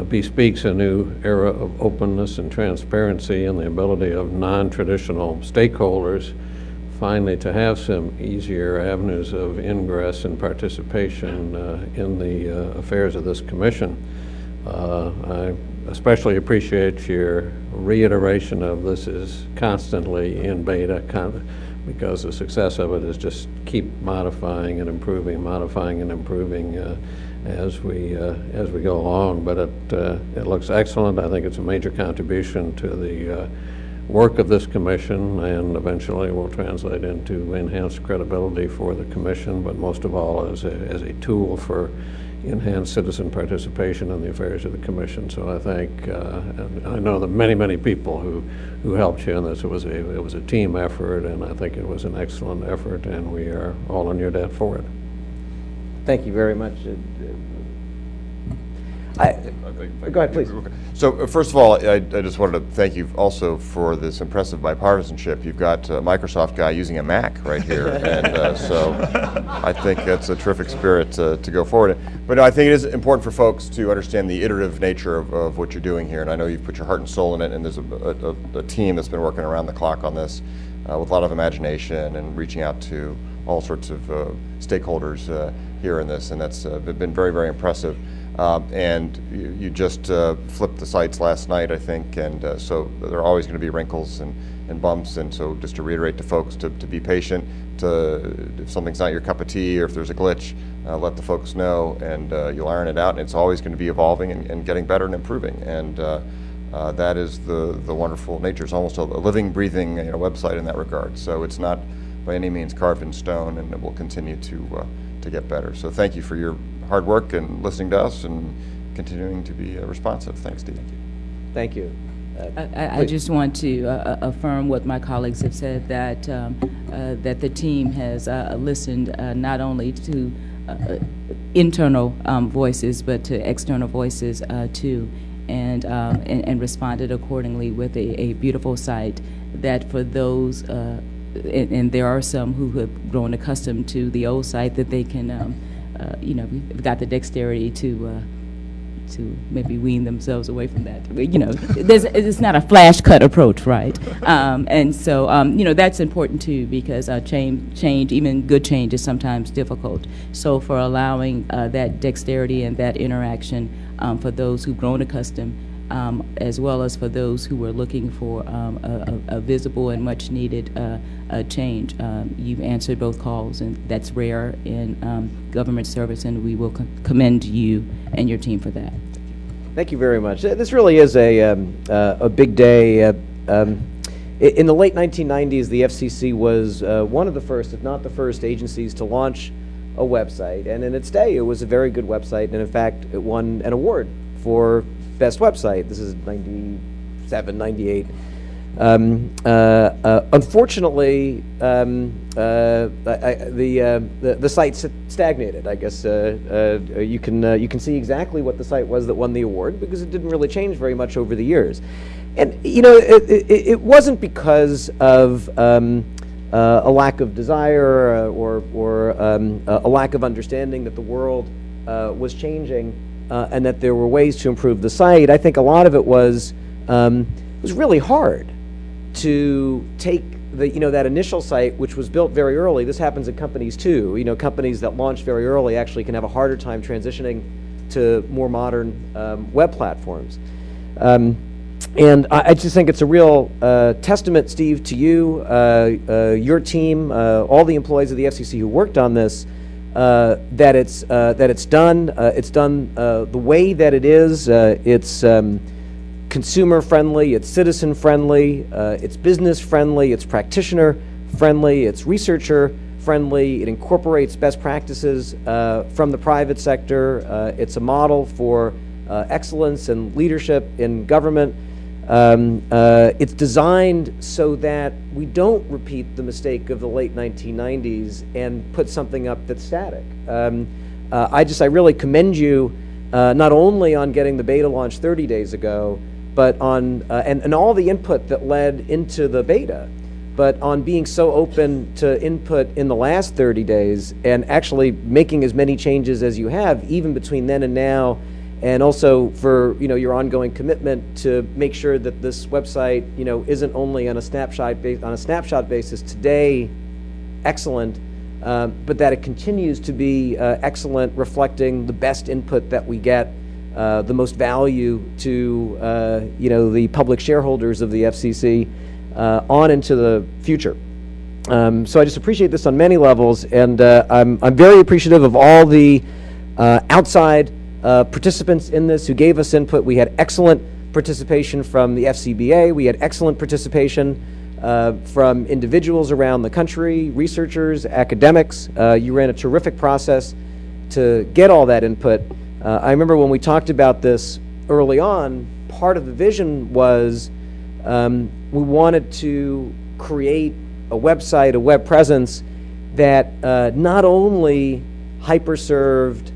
bespeaks a new era of openness and transparency and the ability of non-traditional stakeholders finally to have some easier avenues of ingress and participation in the affairs of this commission. I especially appreciate your reiteration of this is constantly in beta, because the success of it is just keep modifying and improving as we go along. But it looks excellent. I think it's a major contribution to the work of this commission, and eventually will translate into enhanced credibility for the commission, but most of all as a tool for enhanced citizen participation in the affairs of the commission. So I think I know the many people who helped you in this. It was a team effort, and I think it was an excellent effort, and we are all in your debt for it. Thank you very much. Go ahead, please. So first of all, I just wanted to thank you also for this impressive bipartisanship. You've got a Microsoft guy using a Mac right here, and so I think that's a terrific spirit to go forward. But no, I think it is important for folks to understand the iterative nature of what you're doing here, and I know you've put your heart and soul in it, and there's a team that's been working around the clock on this with a lot of imagination and reaching out to all sorts of stakeholders here in this, and that's been very impressive. And you just flipped the sites last night, I think, and so there are always going to be wrinkles and bumps, and so just to reiterate to folks to be patient, if something's not your cup of tea or if there's a glitch, let the folks know, and you'll iron it out, and it's always going to be evolving and getting better and improving, and that is the wonderful nature. It's almost a living, breathing website in that regard, so it's not by any means carved in stone, and it will continue to get better. So thank you for your hard work and listening to us and continuing to be responsive. Thanks, Steve. Thank you. I just want to affirm what my colleagues have said, that that the team has listened not only to internal voices, but to external voices too, and responded accordingly with a beautiful site that for those, and there are some who have grown accustomed to the old site, that they can, got the dexterity to maybe wean themselves away from that. It's not a flash cut approach, right? And so, that's important too, because change, even good change, is sometimes difficult. So for allowing that dexterity and that interaction for those who've grown accustomed, as well as for those who were looking for a visible and much needed change. You've answered both calls, and that's rare in government service, and we will commend you and your team for that. Thank you very much. This really is a big day. In the late 1990s, the FCC was one of the first, if not the first, agencies to launch a website, and in its day, it was a very good website, and in fact, it won an award for best website. This is 97, 98. Unfortunately, the site stagnated. I guess you can see exactly what the site was that won the award, because it didn't really change very much over the years. And it wasn't because of a lack of desire or a lack of understanding that the world was changing and that there were ways to improve the site. I think a lot of it was really hard to take that initial site, which was built very early. This happens in companies too. Companies that launch very early actually can have a harder time transitioning to more modern web platforms. And I just think it's a real testament, Steve, to you, your team, all the employees of the FCC who worked on this, that it's done. It's done the way that it is. It's consumer friendly. It's citizen friendly. It's business friendly. It's practitioner friendly. It's researcher friendly. It incorporates best practices from the private sector. It's a model for excellence and leadership in government. It's designed so that we don't repeat the mistake of the late 1990s and put something up that's static. I really commend you not only on getting the beta launch 30 days ago, but on and all the input that led into the beta, but on being so open to input in the last 30 days and actually making as many changes as you have, even between then and now. And also for your ongoing commitment to make sure that this website isn't only on a snapshot basis today excellent, but that it continues to be excellent, reflecting the best input that we get, the most value to the public shareholders of the FCC on into the future. So I just appreciate this on many levels, and I'm very appreciative of all the outside participants in this who gave us input. We had excellent participation from the FCBA. We had excellent participation from individuals around the country, researchers, academics. You ran a terrific process to get all that input. I remember when we talked about this early on, part of the vision was we wanted to create a website, a web presence that not only hyper-served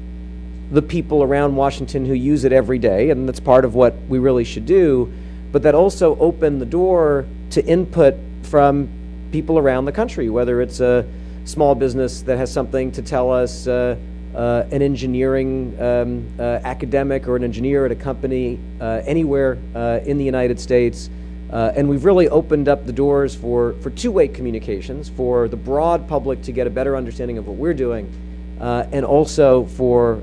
the people around Washington who use it every day, and that's part of what we really should do, but that also opened the door to input from people around the country, whether it's a small business that has something to tell us, an engineering academic or an engineer at a company anywhere in the United States. And we've really opened up the doors for two-way communications, for the broad public to get a better understanding of what we're doing, and also for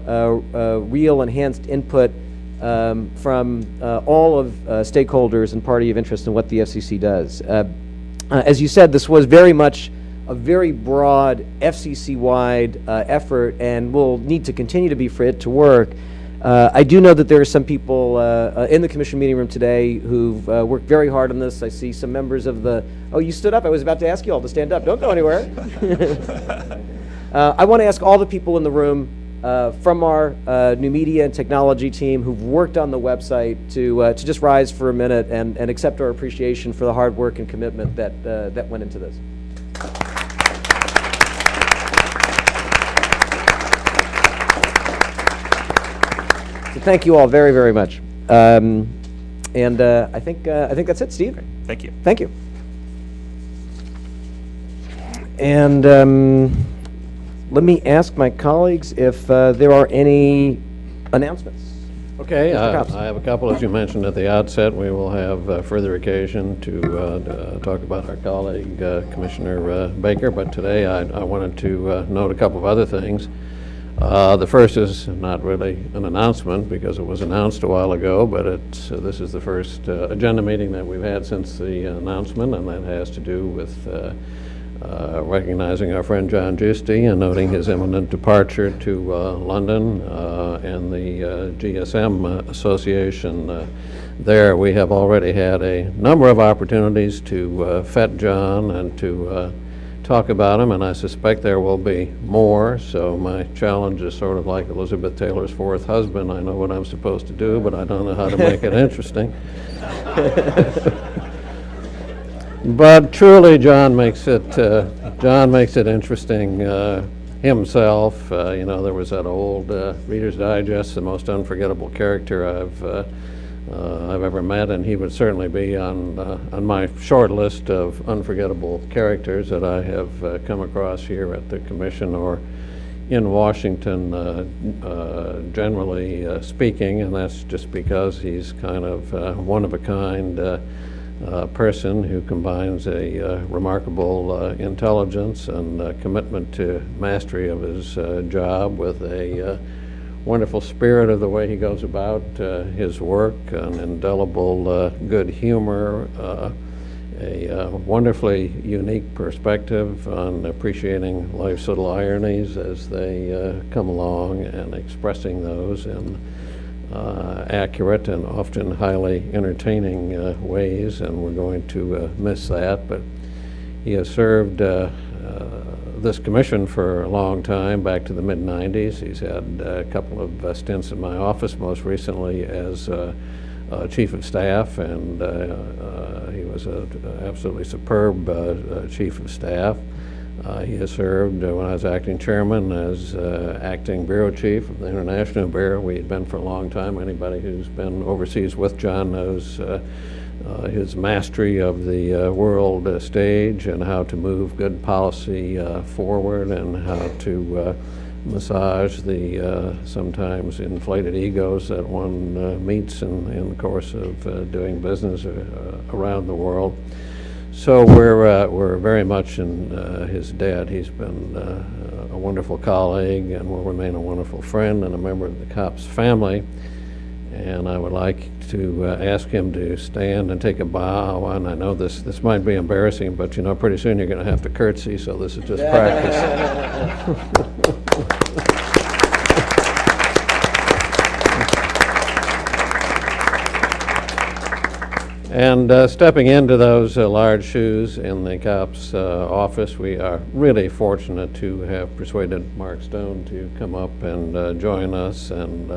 real enhanced input from all of stakeholders and party of interest in what the FCC does. As you said, this was very much a very broad FCC-wide effort, and will need to continue to be for it to work. I do know that there are some people in the commission meeting room today who've worked very hard on this. I see some members of the, oh, you stood up. I was about to ask you all to stand up. Don't go anywhere. I want to ask all the people in the room from our new media and technology team who've worked on the website to just rise for a minute and accept our appreciation for the hard work and commitment that went into this. So thank you all very, very much. And I think that's it, Steve. Thank you. Thank you. And let me ask my colleagues if there are any announcements. Okay, Mr. Cops. I have a couple, as you mentioned at the outset. We will have further occasion to talk about our colleague, Commissioner Baker, but today I wanted to note a couple of other things. The first is not really an announcement because it was announced a while ago, but this is the first agenda meeting that we've had since the announcement, and that has to do with recognizing our friend John Giusti and noting his imminent departure to London and the GSM Association there. We have already had a number of opportunities to vet John and to talk about him, and I suspect there will be more, so my challenge is sort of like Elizabeth Taylor's fourth husband. I know what I'm supposed to do, but I don't know how to make it interesting. But truly, John makes it interesting himself. You know, there was that old Reader's Digest, the most unforgettable character I've ever met, and he would certainly be on my short list of unforgettable characters that I have come across here at the Commission or in Washington, generally speaking, and that's just because he's kind of one of a kind person who combines a remarkable intelligence and commitment to mastery of his job with a wonderful spirit of the way he goes about his work, an indelible good humor, a wonderfully unique perspective on appreciating life's little ironies as they come along and expressing those in accurate and often highly entertaining ways, and we're going to miss that. But he has served this commission for a long time, back to the mid-90s. He's had a couple of stints in my office, most recently as chief of staff, and he was an absolutely superb chief of staff. He has served, when I was acting chairman, as acting bureau chief of the International Bureau. We had been for a long time. Anybody who's been overseas with John knows his mastery of the world stage and how to move good policy forward and how to massage the sometimes inflated egos that one meets in the course of doing business around the world. So we're very much in his debt. He's been a wonderful colleague and will remain a wonderful friend and a member of the COPS family. And I would like to ask him to stand and take a bow. And I know this might be embarrassing, but you know, pretty soon you're going to have to curtsy, so this is just practice. And stepping into those large shoes in the COPS office, we are really fortunate to have persuaded Mark Stone to come up and join us. And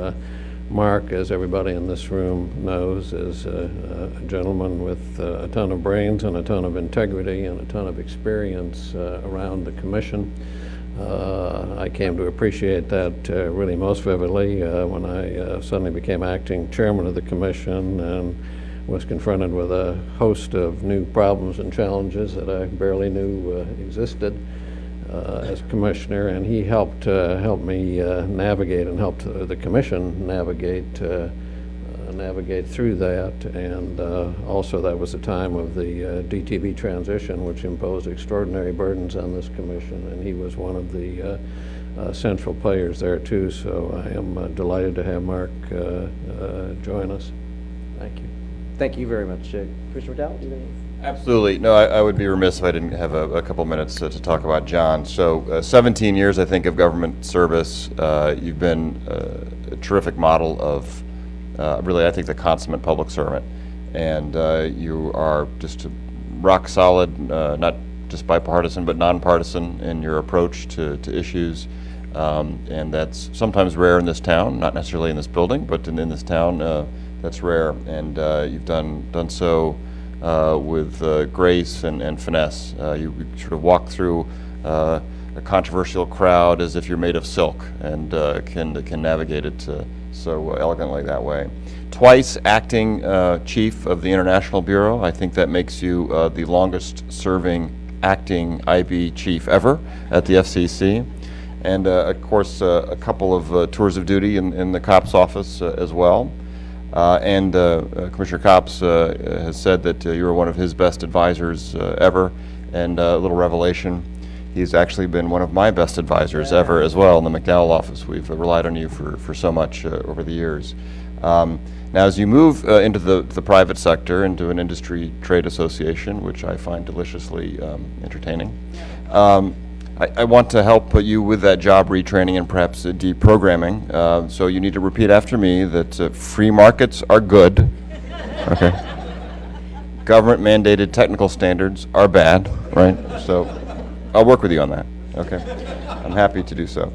Mark, as everybody in this room knows, is a gentleman with a ton of brains and a ton of integrity and a ton of experience around the commission. I came to appreciate that really most vividly when I suddenly became acting chairman of the commission and was confronted with a host of new problems and challenges that I barely knew existed as commissioner, and he helped me navigate and helped the commission navigate through that. And also that was the time of the DTV transition, which imposed extraordinary burdens on this commission, and he was one of the central players there too. So I am delighted to have Mark join us. Thank you. Thank you very much. Commissioner McDowell, do you have any? Absolutely. No, I would be remiss if I didn't have a couple minutes to talk about John. So 17 years, I think, of government service. You've been a terrific model of really, I think, the consummate public servant. And you are just rock solid, not just bipartisan, but nonpartisan in your approach to issues. And that's sometimes rare in this town, not necessarily in this building, but in this town, that's rare. And you've done so with grace and finesse. You sort of walk through a controversial crowd as if you're made of silk, and can navigate it so elegantly that way. Twice acting chief of the International Bureau. I think that makes you the longest serving acting IB chief ever at the FCC. And of course, a couple of tours of duty in the COPS office as well. And Commissioner COPS has said that you were one of his best advisors ever. And a little revelation, he's actually been one of my best advisors ever as well in the McDowell office. We've relied on you for so much over the years. Now, as you move into the private sector, into an industry trade association, which I find deliciously entertaining, I want to help you with that job retraining and perhaps deprogramming. So you need to repeat after me that free markets are good. Okay. Government mandated technical standards are bad, right? So I'll work with you on that. Okay. I'm happy to do so.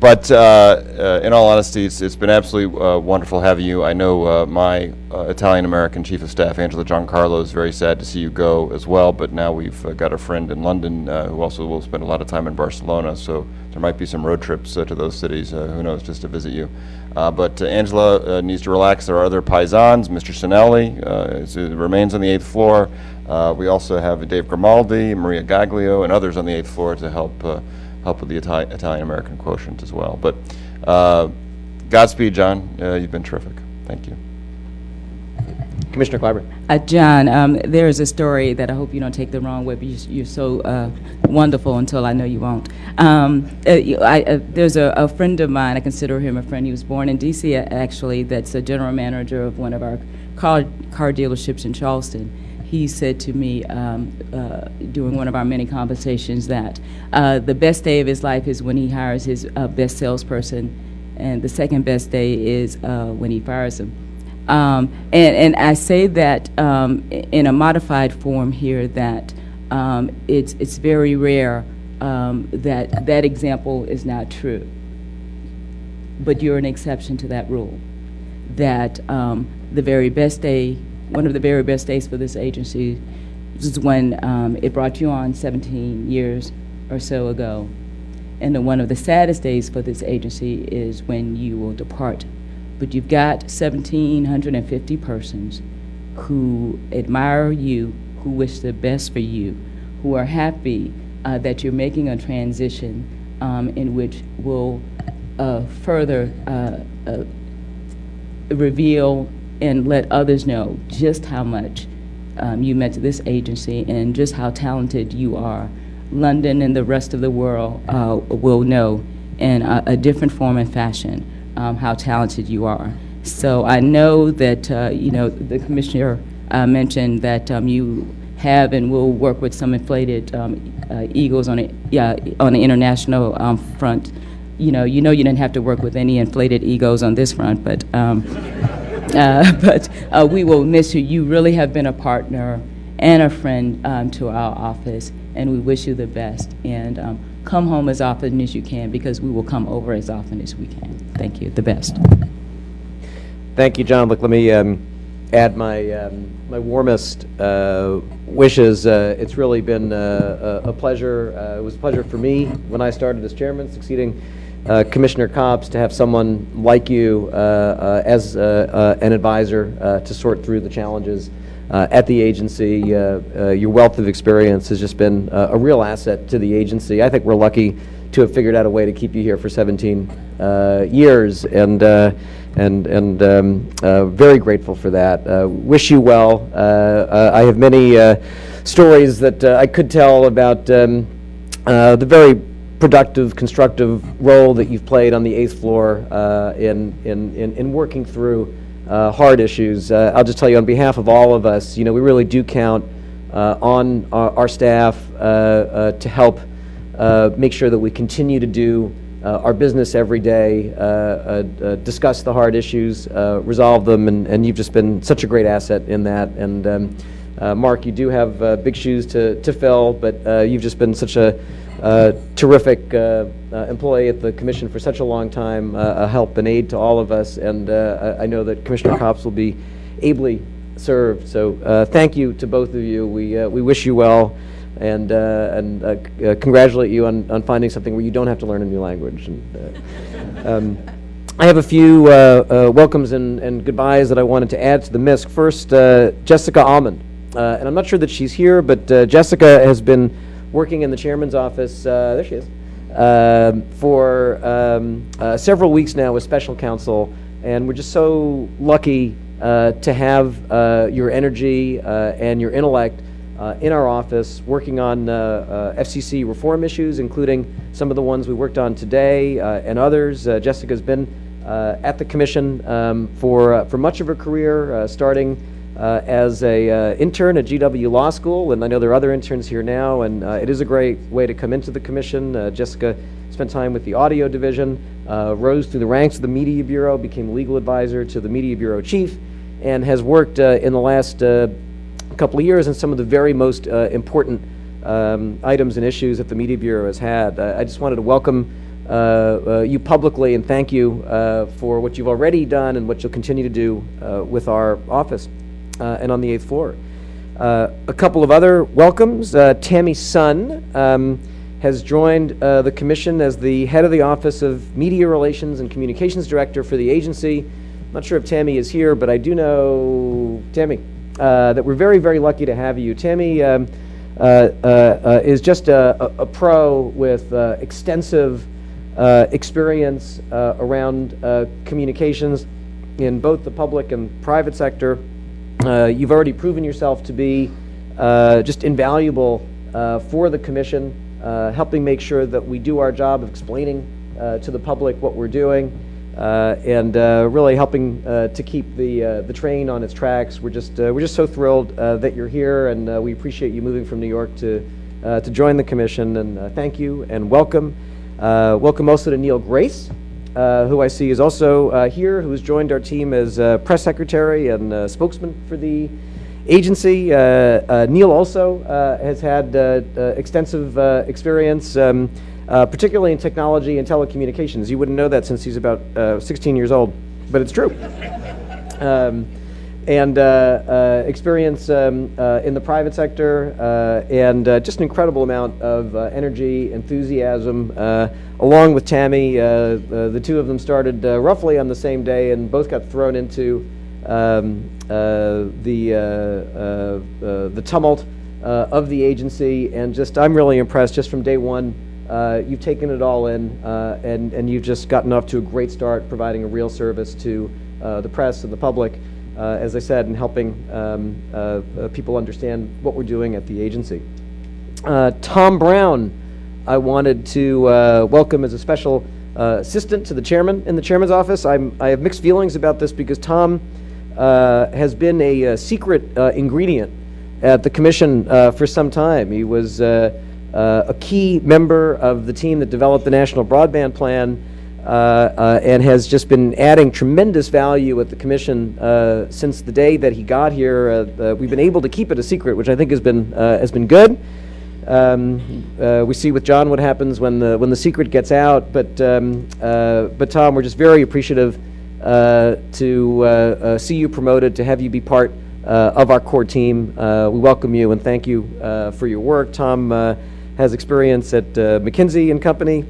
But in all honesty, it's been absolutely wonderful having you. I know my Italian-American Chief of Staff, Angela Giancarlo, is very sad to see you go as well, but now we've got a friend in London who also will spend a lot of time in Barcelona, so there might be some road trips to those cities, who knows, just to visit you. But Angela needs to relax. There are other paisans. Mr. Sinelli remains on the 8th floor. We also have Dave Grimaldi, Maria Gaglio, and others on the 8th floor to help with the Italian-American quotient as well. But Godspeed, John. You've been terrific. Thank you. Commissioner Clyburn. John, there is a story that I hope you don't take the wrong way, but you're so wonderful until I know you won't. There's a friend of mine, I consider him a friend. He was born in D.C. actually, that's a general manager of one of our car dealerships in Charleston. He said to me during one of our many conversations that the best day of his life is when he hires his best salesperson, and the second best day is when he fires him. And I say that in a modified form here, that it's very rare that example is not true. But you're an exception to that rule, that the very best day, one of the very best days for this agency is when it brought you on 17 years or so ago. And then one of the saddest days for this agency is when you will depart. But you've got 1,750 persons who admire you, who wish the best for you, who are happy that you're making a transition in which will further reveal and let others know just how much you meant to this agency and just how talented you are. London and the rest of the world will know in a different form and fashion how talented you are. So I know that, the commissioner mentioned that you have and will work with some inflated egos on the international front. You didn't have to work with any inflated egos on this front, but we will miss you. You really have been a partner and a friend to our office, and we wish you the best. And come home as often as you can, because we will come over as often as we can. Thank you. The best. Thank you, John. Look, let me add my warmest wishes. It's really been a pleasure. It was a pleasure for me when I started as chairman, succeeding Commissioner COPS, to have someone like you as an advisor to sort through the challenges at the agency. Your wealth of experience has just been a real asset to the agency. I think we're lucky to have figured out a way to keep you here for 17 years, and very grateful for that. Wish you well. I have many stories that I could tell about the very productive, constructive role that you've played on the 8th floor in working through hard issues. I'll just tell you, on behalf of all of us, we really do count on our staff to help make sure that we continue to do our business every day, discuss the hard issues, resolve them, and you've just been such a great asset in that. And Mark, you do have big shoes to fill, but you've just been such a terrific employee at the commission for such a long time, a help and aid to all of us, and I know that Commissioner Copps will be ably served. So thank you to both of you. We wish you well, and congratulate you on finding something where you don't have to learn a new language. And, I have a few welcomes and goodbyes that I wanted to add to the MISC. First, Jessica Almond. And I'm not sure that she's here, but Jessica has been working in the chairman's office, there she is, for several weeks now with special counsel. And we're just so lucky to have your energy and your intellect in our office working on FCC reform issues, including some of the ones we worked on today and others. Jessica's been at the commission for much of her career, starting as a intern at GW Law School, and I know there are other interns here now, and it is a great way to come into the commission. Jessica spent time with the audio division, rose through the ranks of the Media Bureau, became legal advisor to the Media Bureau chief, and has worked in the last couple of years on some of the very most important items and issues that the Media Bureau has had. I just wanted to welcome you publicly and thank you for what you've already done and what you'll continue to do with our office and on the 8th floor. A couple of other welcomes. Tammy Sun has joined the commission as the head of the Office of Media Relations and Communications Director for the agency. I'm not sure if Tammy is here, but I do know, Tammy, that we're very, very lucky to have you. Tammy is just a pro with extensive experience around communications in both the public and private sector. You've already proven yourself to be just invaluable for the commission, helping make sure that we do our job of explaining to the public what we're doing, and really helping to keep the train on its tracks. We're just so thrilled that you're here, and we appreciate you moving from New York to join the commission. And thank you and welcome. Welcome also to Neil Grace, who I see is also here, who has joined our team as press secretary and spokesman for the agency. Neil also has had extensive experience, particularly in technology and telecommunications. You wouldn't know that since he's about 16 years old, but it's true. And experience in the private sector, and just an incredible amount of energy, enthusiasm, along with Tammy. The two of them started roughly on the same day and both got thrown into the tumult of the agency, and just I'm really impressed just from day one. You've taken it all in, and you've just gotten off to a great start, providing a real service to the press and the public, as I said, and helping people understand what we're doing at the agency. Tom Brown, I wanted to welcome as a special assistant to the chairman in the chairman's office. I have mixed feelings about this because Tom has been a secret ingredient at the commission for some time. He was a key member of the team that developed the National Broadband Plan, and has just been adding tremendous value at the commission since the day that he got here. We've been able to keep it a secret, which I think has been good. We see with John what happens when the secret gets out. But Tom, we're just very appreciative to see you promoted, to have you be part of our core team. We welcome you and thank you for your work. Tom has experience at McKinsey and Company.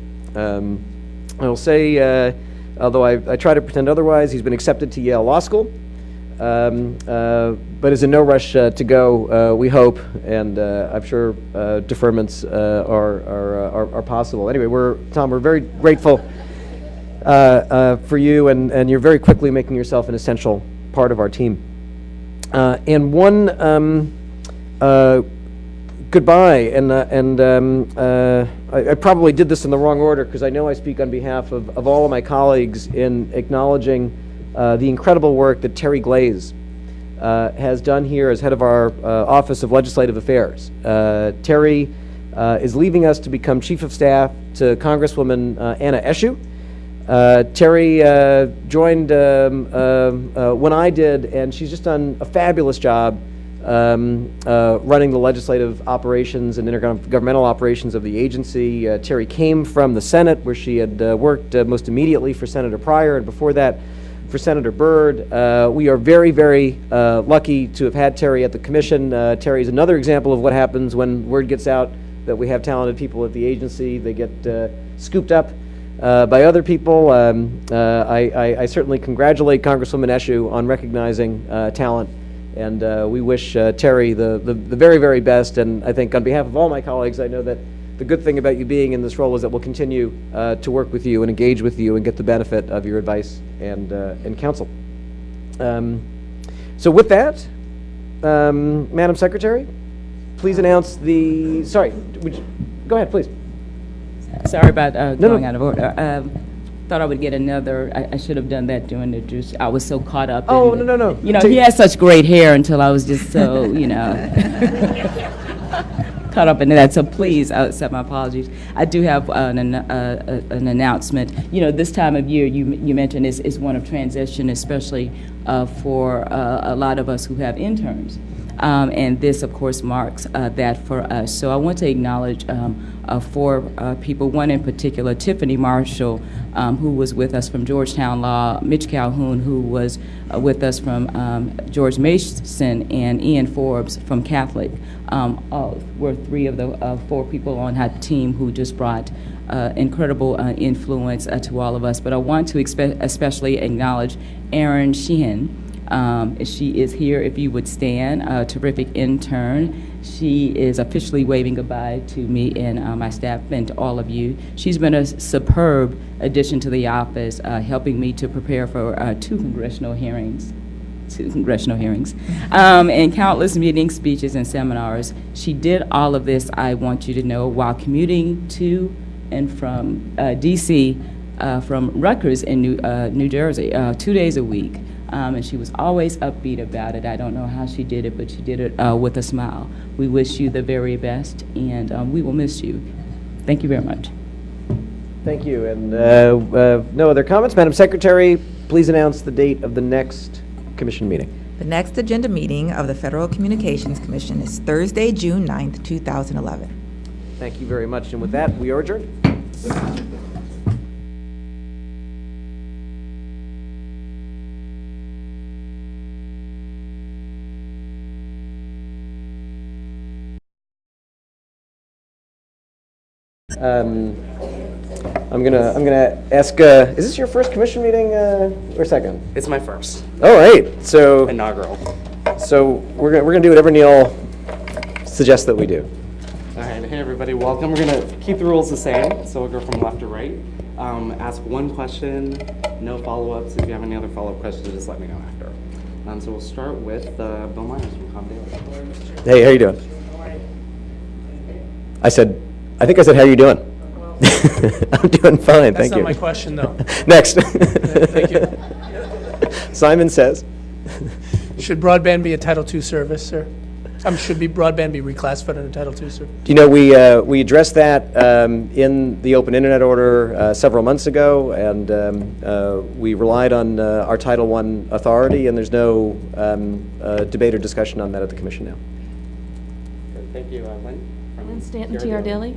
I will say, although I try to pretend otherwise, he's been accepted to Yale Law School, but is in no rush to go, we hope, and I'm sure deferments are possible. Anyway, Tom, we're very grateful for you, and you're very quickly making yourself an essential part of our team. And one goodbye, and I probably did this in the wrong order because I know I speak on behalf of all of my colleagues in acknowledging the incredible work that Terry Glaze has done here as head of our Office of Legislative Affairs. Terry is leaving us to become Chief of Staff to Congresswoman Anna Eshoo. Terry joined when I did, and she's just done a fabulous job running the legislative operations and intergovernmental operations of the agency. Terry came from the Senate, where she had worked most immediately for Senator Pryor, and before that for Senator Byrd. We are very, very lucky to have had Terry at the commission. Terry is another example of what happens when word gets out that we have talented people at the agency. They get scooped up by other people. I certainly congratulate Congresswoman Eshoo on recognizing talent, and we wish Terry the very, very best. And I think on behalf of all my colleagues, I know that the good thing about you being in this role is that we'll continue to work with you and engage with you and get the benefit of your advice and counsel. So with that, Madam Secretary, please announce the, sorry, go ahead, please. Sorry about going out of order. Thought I would get another. I should have done that during the juice. I was so caught up. Oh, in no. You know, he had such great hair until I was just so, you know, caught up in that. So please accept my apologies. I do have an announcement. You know, this time of year, you mentioned is one of transition, especially for a lot of us who have interns. And this, of course, marks that for us. So I want to acknowledge four people, one in particular, Tiffany Marshall, who was with us from Georgetown Law, Mitch Calhoun, who was with us from George Mason, and Ian Forbes from Catholic. Were three of the four people on our team who just brought incredible influence to all of us. But I want to especially acknowledge Erin Sheehan. She is here, if you would stand, a terrific intern. She is officially waving goodbye to me and my staff and to all of you. She's been a superb addition to the office, helping me to prepare for two congressional hearings, and countless meetings, speeches, and seminars. She did all of this, I want you to know, while commuting to and from D.C., from Rutgers in New Jersey, 2 days a week. And she was always upbeat about it. I don't know how she did it, but she did it with a smile. We wish you the very best, and we will miss you. Thank you very much. Thank you. And no other comments? Madam Secretary, please announce the date of the next commission meeting. The next agenda meeting of the Federal Communications Commission is Thursday, June 9th, 2011. Thank you very much. And with that, we are adjourned. I'm gonna ask. Is this your first commission meeting or second? It's my first. All right. So Inaugural. So we're gonna do whatever Neil suggests that we do. All right. Hey everybody, welcome. We're gonna keep the rules the same. So we'll go from left to right. Ask one question, no follow-ups. If you have any other follow-up questions, just let me know after. So we'll start with Bill Myers from Com Daily. Hey, how you doing? I think I said, how are you doing? I'm doing fine, thank you. That's not my question, though. Next. Thank you. Simon says. Should broadband be a Title II service, sir? Should broadband be reclassified under Title II service? You know, we addressed that in the Open Internet Order several months ago, and we relied on our Title I authority, and there's no debate or discussion on that at the Commission now. Good, thank you, Lynn. Lynn Stanton, TR Daily.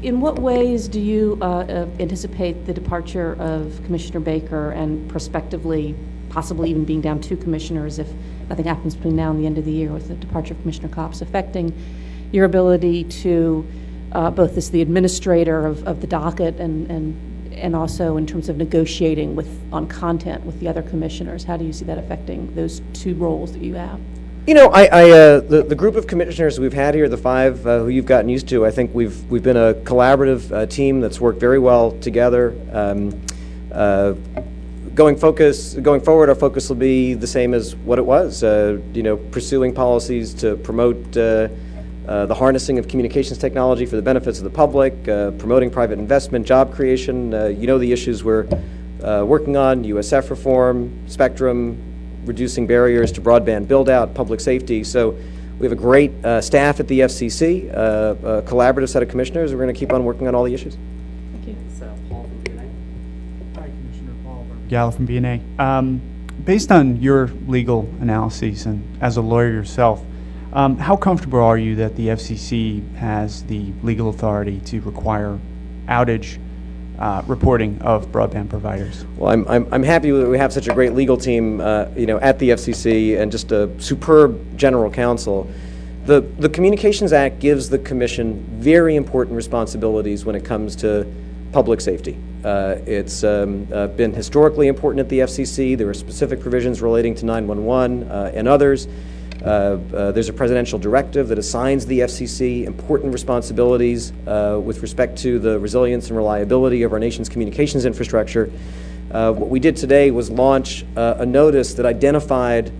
In what ways do you anticipate the departure of Commissioner Baker and prospectively possibly even being down two commissioners if nothing happens between now and the end of the year with the departure of Commissioner Copps affecting your ability to both as the administrator of the docket and also in terms of negotiating on content with the other commissioners? How do you see that affecting those two roles that you have? You know, the group of commissioners we've had here, the five who you've gotten used to, I think we've been a collaborative team that's worked very well together. Going forward, our focus will be the same as what it was. You know, pursuing policies to promote the harnessing of communications technology for the benefits of the public, promoting private investment, job creation. You know the issues we're working on: USF reform, spectrum, reducing barriers to broadband build-out, public safety. So we have a great staff at the FCC, a collaborative set of commissioners. We're going to keep on working on all the issues. Thank you. So, Paul from BNA. Hi, Commissioner Paul Gala from BNA. Based on your legal analyses and as a lawyer yourself, how comfortable are you that the FCC has the legal authority to require outage reporting of broadband providers? Well, I'm happy that we have such a great legal team, at the FCC and just a superb general counsel. The Communications Act gives the Commission very important responsibilities when it comes to public safety. It's been historically important at the FCC. There are specific provisions relating to 911 and others. There's a presidential directive that assigns the FCC important responsibilities with respect to the resilience and reliability of our nation's communications infrastructure. What we did today was launch a notice that identified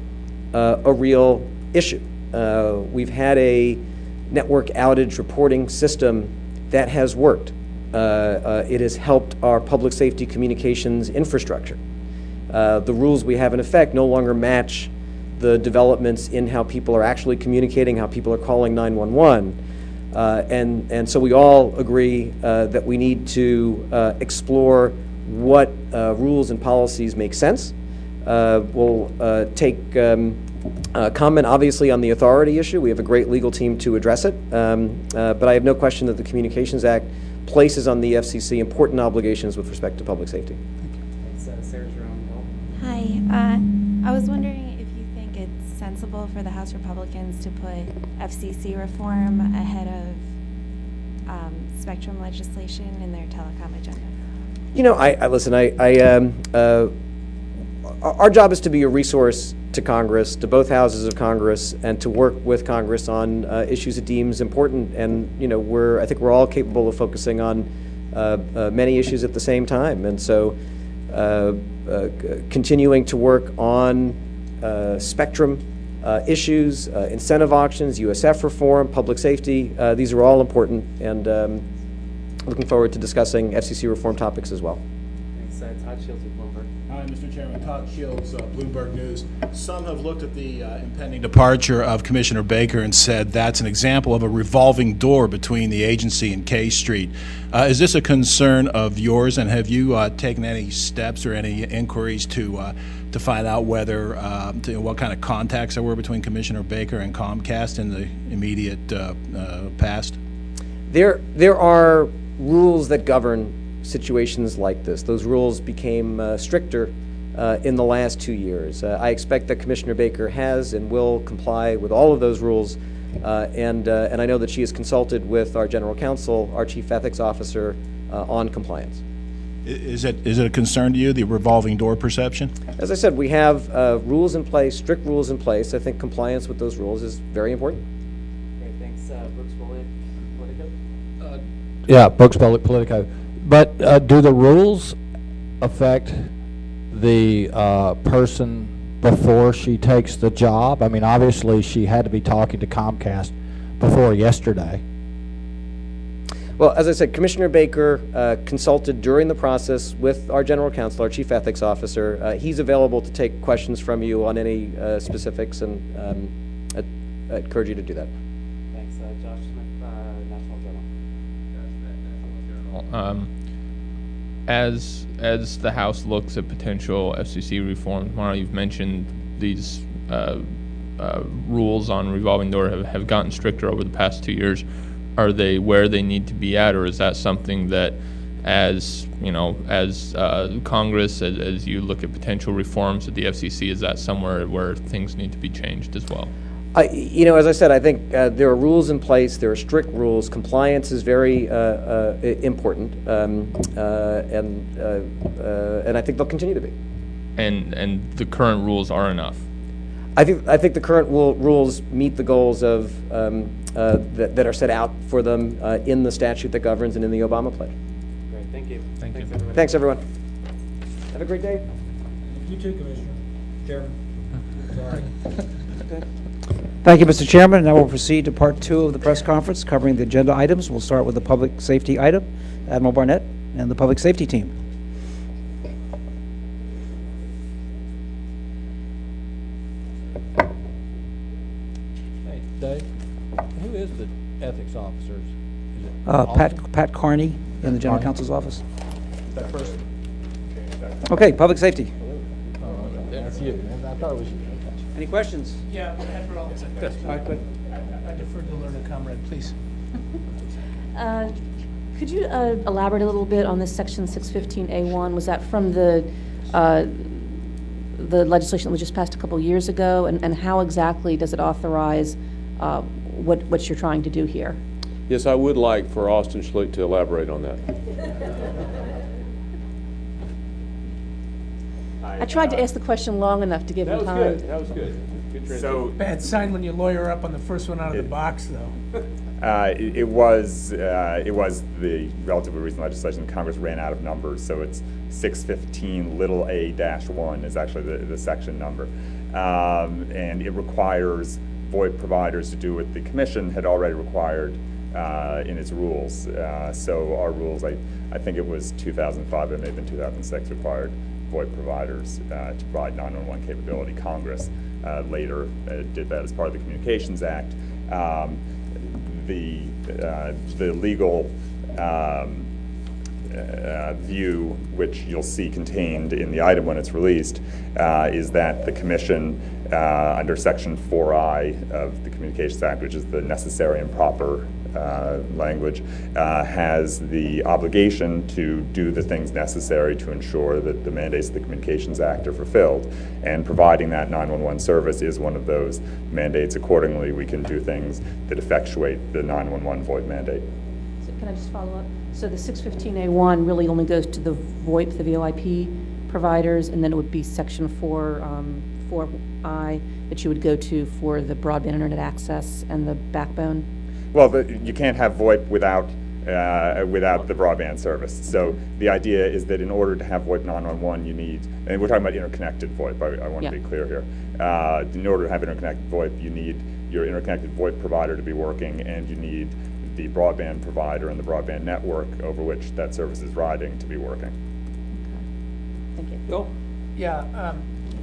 a real issue. We've had a network outage reporting system that has worked. It has helped our public safety communications infrastructure. The rules we have in effect no longer match the developments in how people are actually communicating, how people are calling 911. And so we all agree that we need to explore what rules and policies make sense. We'll take comment, obviously, on the authority issue. We have a great legal team to address it. But I have no question that the Communications Act places on the FCC important obligations with respect to public safety. Sarah Jerome. Hi. I was wondering if you think it's sensible for the House Republicans to put FCC reform ahead of spectrum legislation in their telecom agenda. Our job is to be a resource to Congress, to both houses of Congress, and to work with Congress on issues it deems important. And I think we're all capable of focusing on many issues at the same time. And so, continuing to work on spectrum issues, incentive auctions, USF reform, public safety, these are all important. And looking forward to discussing FCC reform topics as well. Thanks. Todd Shields with Bloomberg. Hi, Mr. Chairman. Todd Shields, Bloomberg News. Some have looked at the impending departure of Commissioner Baker and said that's an example of a revolving door between the agency and K Street. Is this a concern of yours, and have you taken any steps or any inquiries to find out whether what kind of contacts there were between Commissioner Baker and Comcast in the immediate past? There are rules that govern situations like this. Those rules became stricter in the last 2 years. I expect that Commissioner Baker has and will comply with all of those rules, and I know that she has consulted with our General Counsel, our Chief Ethics Officer, on compliance. Is it a concern to you, the revolving door perception? As I said, we have rules in place, strict rules in place. I think compliance with those rules is very important. Great, thanks. Brooks Politico. Yeah, Brooks Politico. But do the rules affect the person before she takes the job? I mean, obviously she had to be talking to Comcast before yesterday. Well, as I said, Commissioner Baker consulted during the process with our General Counsel, our Chief Ethics Officer. He's available to take questions from you on any specifics, and I encourage you to do that. Thanks. Josh Smith, National Journal. As the House looks at potential FCC reform tomorrow, you've mentioned these rules on revolving door have gotten stricter over the past 2 years. Are they where they need to be at, or is that something that, as Congress, as you look at potential reforms at the FCC, is that somewhere where things need to be changed as well? As I said, I think there are rules in place. There are strict rules. Compliance is very important, and I think they'll continue to be. And the current rules are enough. I think the current rules meet the goals of that are set out for them in the statute that governs and in the Obama pledge. Great, thank you. Thanks, everyone. Thanks, everyone. Have a great day. You too, Commissioner. Chairman. Sorry. Thank you, Mr. Chairman. Now we'll proceed to part 2 of the press conference covering the agenda items. We'll start with the public safety item, Admiral Barnett and the public safety team. Hey, Dave, who is the ethics officer? Is it Pat Carney in the General Counsel's office. That person. Okay, public safety. it's you. I thought it was you. Any questions? Yeah, after all. I defer to the learned comrade, please. Could you elaborate a little bit on this section 615A1? Was that from the legislation that was just passed a couple years ago, and how exactly does it authorize what you're trying to do here? Yes, I would like for Austin Schlick to elaborate on that. I tried to ask the question long enough to give him time. That was good. Good So bad sign when you lawyer up on the first one out of the box, though. It was the relatively recent legislation. Congress ran out of numbers, so it's 615 little a-1 is actually the section number, and it requires VoIP providers to do what the Commission had already required in its rules. So our rules, I think it was 2005, it may have been 2006, required VoIP providers to provide 911 capability. Congress later did that as part of the Communications Act. The legal view, which you'll see contained in the item when it's released, is that the Commission, under Section 4I of the Communications Act, which is the necessary and proper language, has the obligation to do the things necessary to ensure that the mandates of the Communications Act are fulfilled. And providing that 911 service is one of those mandates. Accordingly, we can do things that effectuate the 911 VoIP mandate. So can I just follow up? So the 615A1 really only goes to the VoIP, the VoIP providers, and then it would be Section 4I that you would go to for the broadband internet access and the backbone? Well, you can't have VoIP without the broadband service. So the idea is that in order to have VoIP 911, you need, and we're talking about interconnected VoIP, I want to be clear here. In order to have interconnected VoIP, you need your interconnected VoIP provider to be working, and you need the broadband provider and the broadband network over which that service is riding to be working. Okay. Thank you. Bill? Yeah.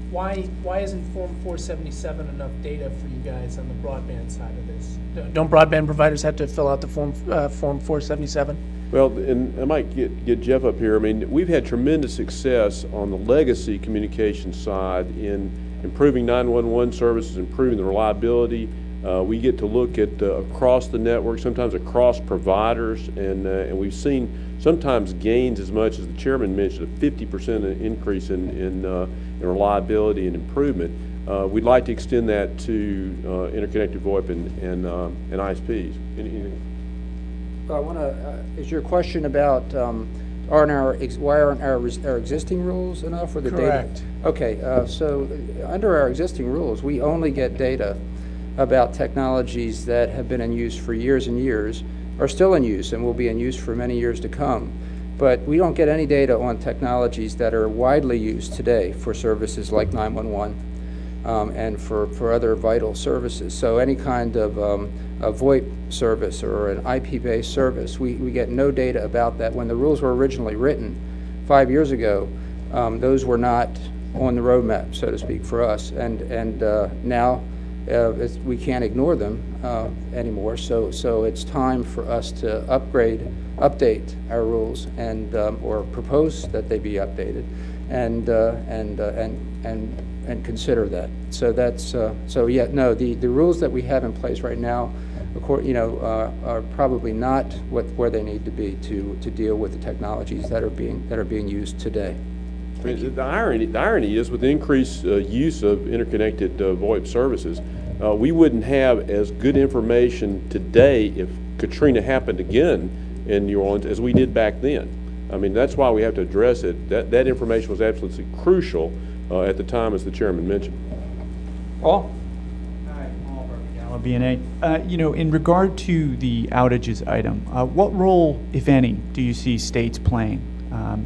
Why isn't Form 477 enough data for you guys on the broadband side of this? Don't broadband providers have to fill out the Form 477? Well, and I might get Jeff up here. I mean, we've had tremendous success on the legacy communication side in improving 911 services, improving the reliability. We get to look at across the network, sometimes across providers, and we've seen sometimes gains as much as the chairman mentioned, a 50% increase in reliability and improvement. We'd like to extend that to interconnected VoIP and ISPs. Anything? I want to. Is your question about why aren't our existing rules enough, or the Correct. data? Okay. So under our existing rules, we only get data about technologies that have been in use for years and years, are still in use, and will be in use for many years to come. But we don't get any data on technologies that are widely used today for services like 911 and for other vital services. So any kind of a VoIP service or an IP-based service, we get no data about that. When the rules were originally written 5 years ago, those were not on the roadmap, so to speak, for us. And now we can't ignore them anymore. So it's time for us to update our rules, and or propose that they be updated, and consider that. So that's the rules that we have in place right now, are probably not where they need to be to deal with the technologies that are being used today. The irony is, with the increased use of interconnected VoIP services, we wouldn't have as good information today if Katrina happened again in New Orleans as we did back then. I mean, that's why we have to address it. That information was absolutely crucial at the time, as the chairman mentioned. Paul? Hi, Paul BNA. In regard to the outages item, what role, if any, do you see states playing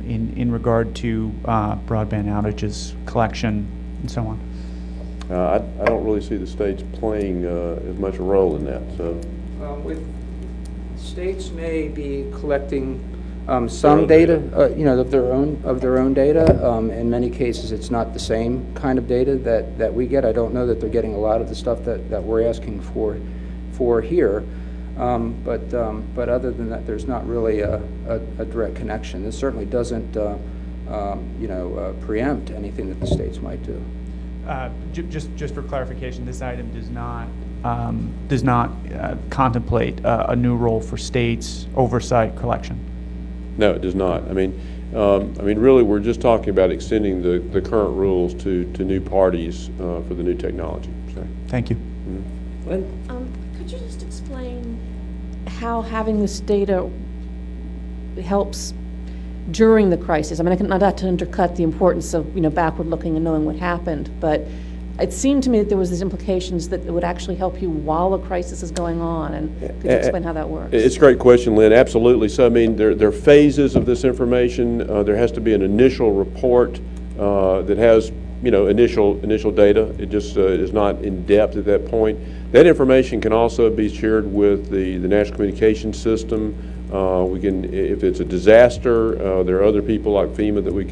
in regard to broadband outages, collection, and so on? I don't really see the states playing as much a role in that. So, states may be collecting some data, of their own data. In many cases, it's not the same kind of data that we get. I don't know that they're getting a lot of the stuff that we're asking for here. But other than that, there's not really a direct connection. This certainly doesn't, preempt anything that the states might do. Just for clarification, this item does not contemplate a new role for states oversight collection. No, it does not. I mean, really, we're just talking about extending the current rules to new parties for the new technology. So. Thank you. Mm-hmm. Could you just explain how having this data helps during the crisis? I mean, not to undercut the importance of, backward looking and knowing what happened, but it seemed to me that there was these implications that it would actually help you while a crisis is going on, and could you explain how that works? It's a great question, Lynn. Absolutely. So, I mean, there are phases of this information. There has to be an initial report that has, initial data. It just is not in depth at that point. That information can also be shared with the National Communications System. We can, if it's a disaster, there are other people like FEMA that we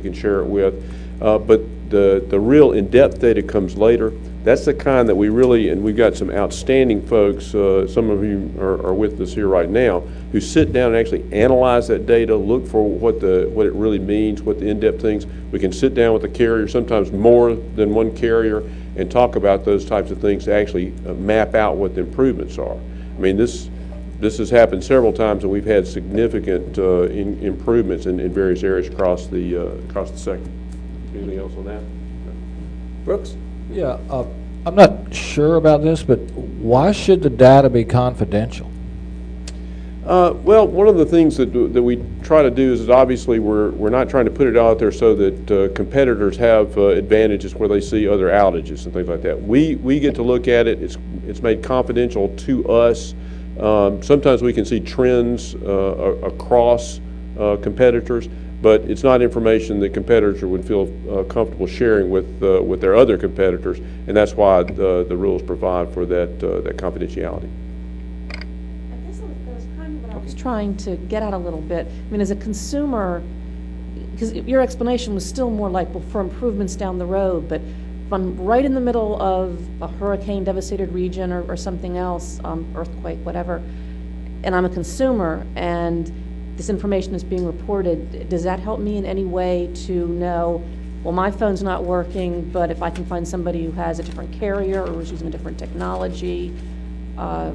can share it with. But the real in-depth data comes later. That's the kind that we really, and we've got some outstanding folks, some of you are with us here right now, who sit down and actually analyze that data, look for what it really means, what the in-depth things. We can sit down with a carrier, sometimes more than one carrier, and talk about those types of things to actually map out what the improvements are. I mean, this has happened several times, and we've had significant improvements in various areas across the sector. Anything else on that? Brooks? Yeah, I'm not sure about this, but why should the data be confidential? Well, one of the things that we try to do is obviously we're not trying to put it out there so that competitors have advantages where they see other outages and things like that. We get to look at it. It's made confidential to us. Sometimes we can see trends across competitors, but it's not information that competitors would feel comfortable sharing with their other competitors, and that's why the rules provide for that confidentiality. I guess that was kind of what I was trying to get at a little bit. I mean, as a consumer, because your explanation was still more like, well, for improvements down the road, but if I'm right in the middle of a hurricane-devastated region or something else, earthquake, whatever, and I'm a consumer, and this information is being reported, does that help me in any way to know, well, my phone's not working, but if I can find somebody who has a different carrier or is using a different technology, I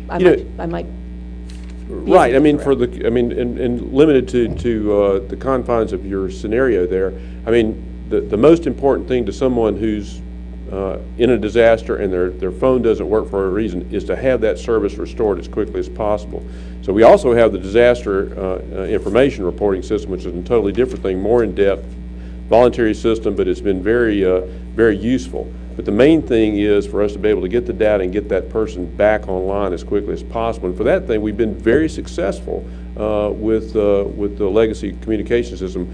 might. Right. I mean, and limited to the confines of your scenario there. I mean, the most important thing to someone who's in a disaster and their phone doesn't work for a reason is to have that service restored as quickly as possible. So we also have the disaster information reporting system, which is a totally different thing, more in-depth, voluntary system, but it's been very, very useful. But the main thing is for us to be able to get the data and get that person back online as quickly as possible. And for that thing, we've been very successful with the legacy communication system.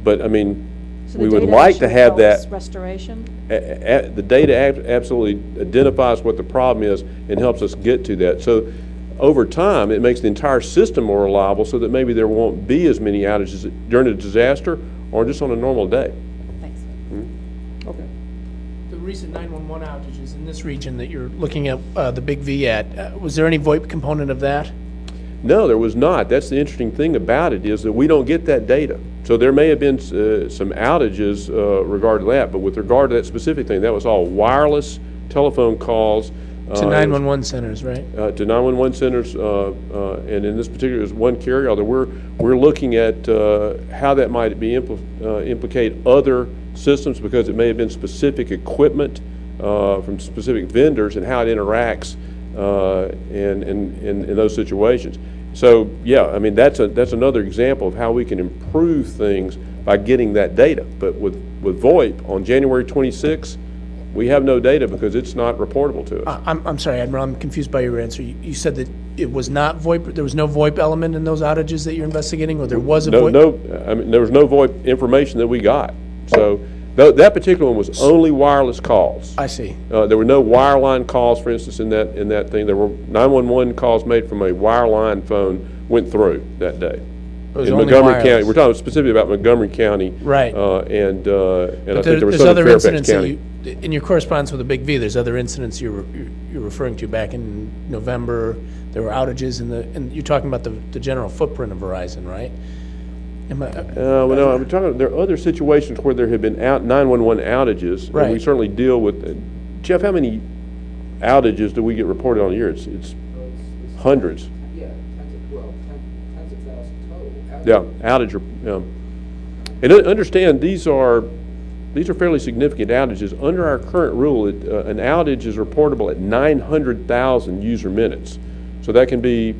But I mean, so we would like to have that restoration. The data absolutely identifies what the problem is and helps us get to that. So over time, it makes the entire system more reliable so that maybe there won't be as many outages during a disaster or just on a normal day. Thanks. Mm-hmm. Okay. The recent 911 outages in this region that you're looking at the big V at, was there any VoIP component of that? No, there was not. That's the interesting thing about it is that we don't get that data. So there may have been some outages regarding that, but with regard to that specific thing, that was all wireless telephone calls. To 911 centers, right? To 911 centers, and in this particular, there's one carrier, although we're looking at how that might be implicate other systems because it may have been specific equipment from specific vendors and how it interacts in those situations. So yeah, I mean that's another example of how we can improve things by getting that data. But with VoIP on January 26th, we have no data because it's not reportable to us. I'm sorry, Admiral, I'm confused by your answer. You said that it was not VoIP, there was no VoIP element in those outages that you're investigating, or there was a VoIP? No, I mean, there was no VoIP information that we got. So that particular one was only wireless calls. I see. There were no wireline calls, for instance, in that thing. There were 911 calls made from a wireline phone went through that day. In Montgomery County, we're talking specifically about Montgomery County, right? And I think there was other incidents County. in your correspondence with the Big V. There's other incidents you're referring to. Back in November, there were outages and you're talking about the general footprint of Verizon, right? Well, no, I'm talking, there are other situations where there have been 911 outages. Right. And we certainly deal with, Jeff, how many outages do we get reported on a year? It's hundreds. Yeah, tens of thousands total. Yeah, outage. And understand, these are fairly significant outages. Under our current rule, an outage is reportable at 900,000 user minutes. So that can be,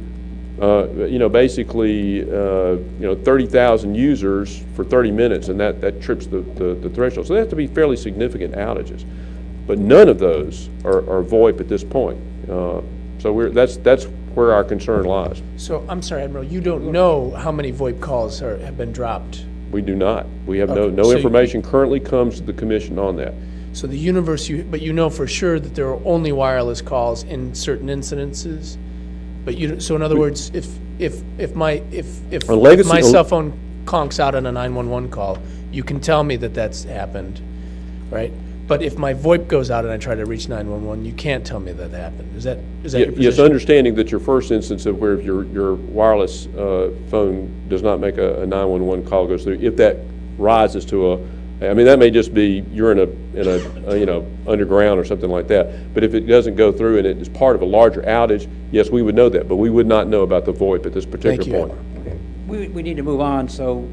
basically, 30,000 users for 30 minutes, and that trips the threshold. So they have to be fairly significant outages. But none of those are VoIP at this point. So that's where our concern lies. So, I'm sorry, Admiral, you don't know how many VoIP calls have been dropped? We do not. We have Okay. no So information currently comes to the commission on that. So the universe, but you know for sure that there are only wireless calls in certain incidences? But so in other words, if my cell phone conks out on a 911 call, you can tell me that that's happened, right? But if my VoIP goes out and I try to reach 911, you can't tell me that happened. Is that your position? Yes, understanding that your first instance of where your wireless phone does not make a 911 call goes through, if that rises to that may just be you're in a underground or something like that. But if it doesn't go through and it is part of a larger outage, yes, we would know that, but we would not know about the VoIP at this particular point. Okay. We need to move on, so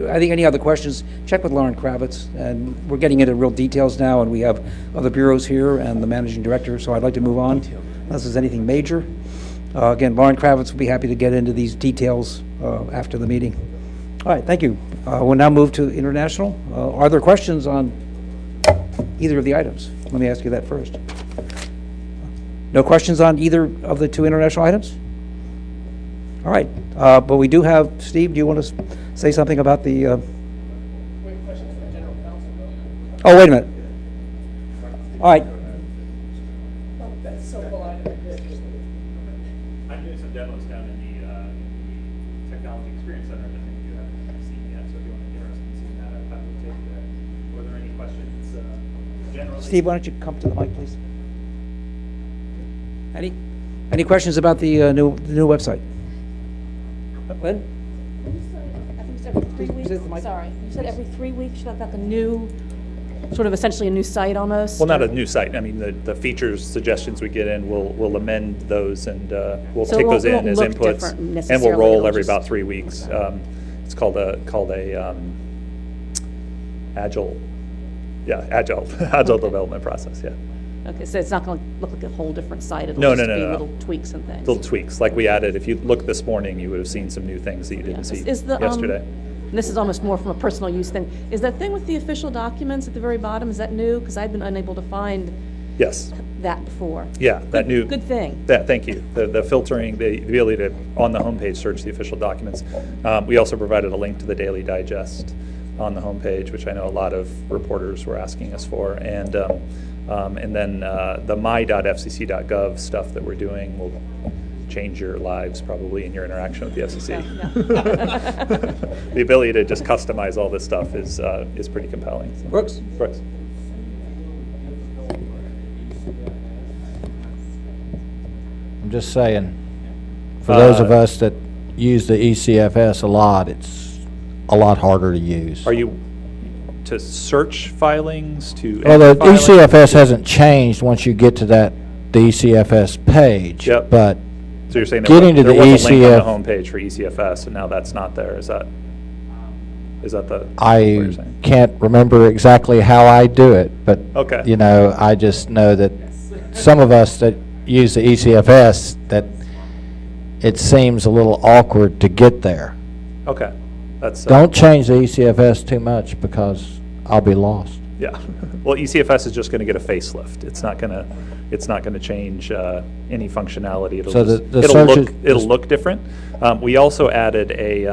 I think any other questions, check with Lauren Kravitz, and we're getting into real details now, and we have other bureaus here and the managing director, so I'd like to move on unless there's anything major. Again, Lauren Kravitz will be happy to get into these details after the meeting. All right, thank you. We'll now move to international. Are there questions on either of the items? Let me ask you that first. No questions on either of the two international items? All right, but we do have, Steve, do you want to say something about the... Oh, wait a minute. All right. I'm doing some demos down in the Technology Experience Center that I think you haven't seen yet, so if you want to be interested in seeing that, I'd happy to take you there. Were there any questions generally? Steve, why don't you come to the mic, please? Any questions about the new website? Lynn? I think it's every 3 weeks. Sorry, you said every 3 weeks you have like a new, sort of essentially a new site almost? Well, not a new site. I mean, the features, suggestions we get in, we'll amend those and we'll take those in as inputs, and we'll roll every about 3 weeks. It's called a agile development process. Yeah. Okay, so it's not going to look like a whole different site. It'll No. just be little tweaks and things. Little tweaks, like we added. If you looked this morning, you would have seen some new things that you didn't see yesterday. And this is almost more from a personal use thing. Is that thing with the official documents at the very bottom, is that new? Because I've been unable to find Yes. that before. Yeah, that new. Good thing. Thank you. The filtering, the ability to, on the homepage, search the official documents. We also provided a link to the Daily Digest on the homepage, which I know a lot of reporters were asking us for. And then the my.fcc.gov stuff that we're doing will change your lives probably in your interaction with the FCC. Yeah. The ability to just customize all this stuff is pretty compelling. So. Brooks? I'm just saying, for those of us that use the ECFS a lot, it's a lot harder to use. Are you to search filings, to Well, the filings? ECFS hasn't changed once you get to the ECFS page. Yep. But So you're saying getting there to the was a link ECF, on the homepage for ECFS, and now that's not there. Is that the? what I you're saying? can't remember exactly how I do it, but Okay. I just know that some of us that use the ECFS, that it seems a little awkward to get there. Okay, that's. Don't change the ECFS too much because I'll be lost. Yeah. Well, ECFS is just going to get a facelift. It's not going to change any functionality. It'll So it'll look different. We also added a.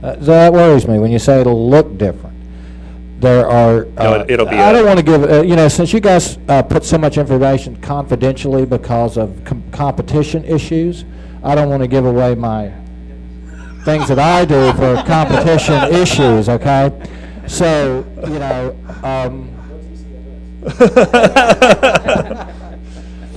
That worries me when you say it'll look different. There are. No, it'll be. I don't want to give. Since you guys put so much information confidentially because of competition issues, I don't want to give away my things that I do for competition issues. Okay, so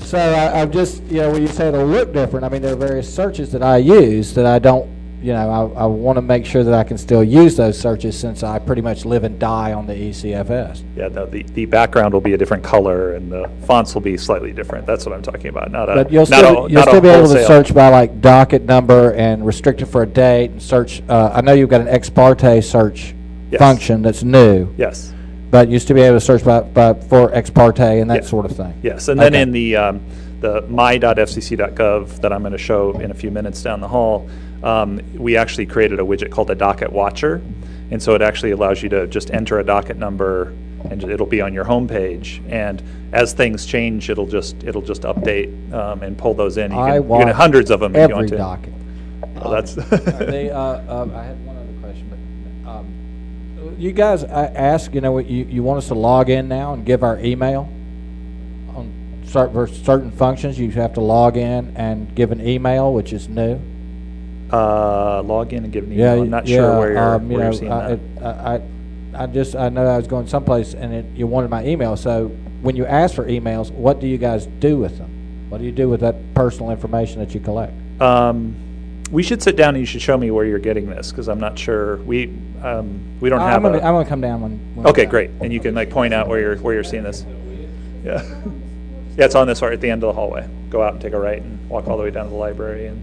So I'm just, when you say it'll look different, I mean, there are various searches that I use that I don't, you know, I want to make sure that I can still use those searches since I pretty much live and die on the ECFS. Yeah, no, the background will be a different color and the fonts will be slightly different. That's what I'm talking about. But you'll still be able to search by like docket number and restrict it for a date and search. I know you've got an ex parte search function that's new. Yes. But you still be able to search for ex parte and that sort of thing. Yes, and then in the my.fcc.gov that I'm going to show in a few minutes down the hall, we actually created a widget called a docket watcher, and so it actually allows you to just enter a docket number, and it'll be on your home page. And as things change, it'll just update and pull those in. You can have hundreds of them if you want to. Docket. Well, that's. I had one other question, but you guys ask, you know, you want us to log in now and give our email. For certain functions, you have to log in and give an email, which is new. Log in and give an email. I'm not sure where you're seeing that. I know I was going someplace and you wanted my email. So when you ask for emails, what do you guys do with them? What do you do with that personal information that you collect? We should sit down and you should show me where you're getting this, because I'm not sure. We don't have. I'm gonna come down when okay, great, and you can like point out where you're seeing this. Yeah. Yeah, it's on this right at the end of the hallway. Go out and take a right and walk all the way down to the library. And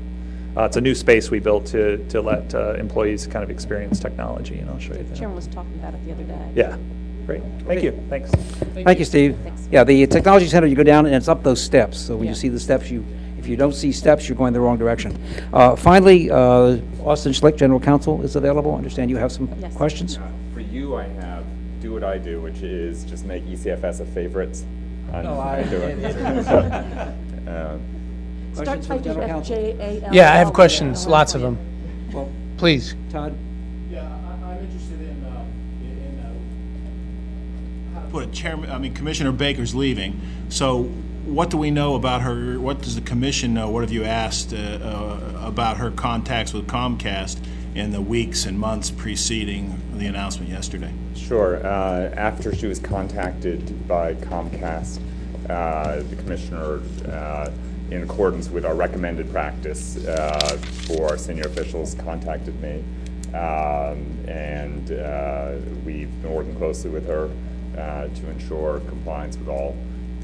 it's a new space we built to let employees kind of experience technology, and I'll show you that. The chairman was talking about it the other day. Yeah, great. Thank you. Thanks. Thank you, Steve. Thanks. Yeah, the technology center, you go down and it's up those steps. So when you see the steps, if you don't see steps, you're going the wrong direction. Finally, Austin Schlick, General Counsel, is available. I understand you have some questions. For you, I have do what I do, which is just make ECFS a favorite. Start by FJAL. Yeah, I have questions, lots of them. Well, please. Todd? Yeah, I'm interested in how to put it. Commissioner Baker's leaving, so what do we know about her? What does the commission know? What have you asked about her contacts with Comcast in the weeks and months preceding the announcement yesterday? Sure. After she was contacted by Comcast, the commissioner, in accordance with our recommended practice for our senior officials, contacted me, and we've been working closely with her to ensure compliance with all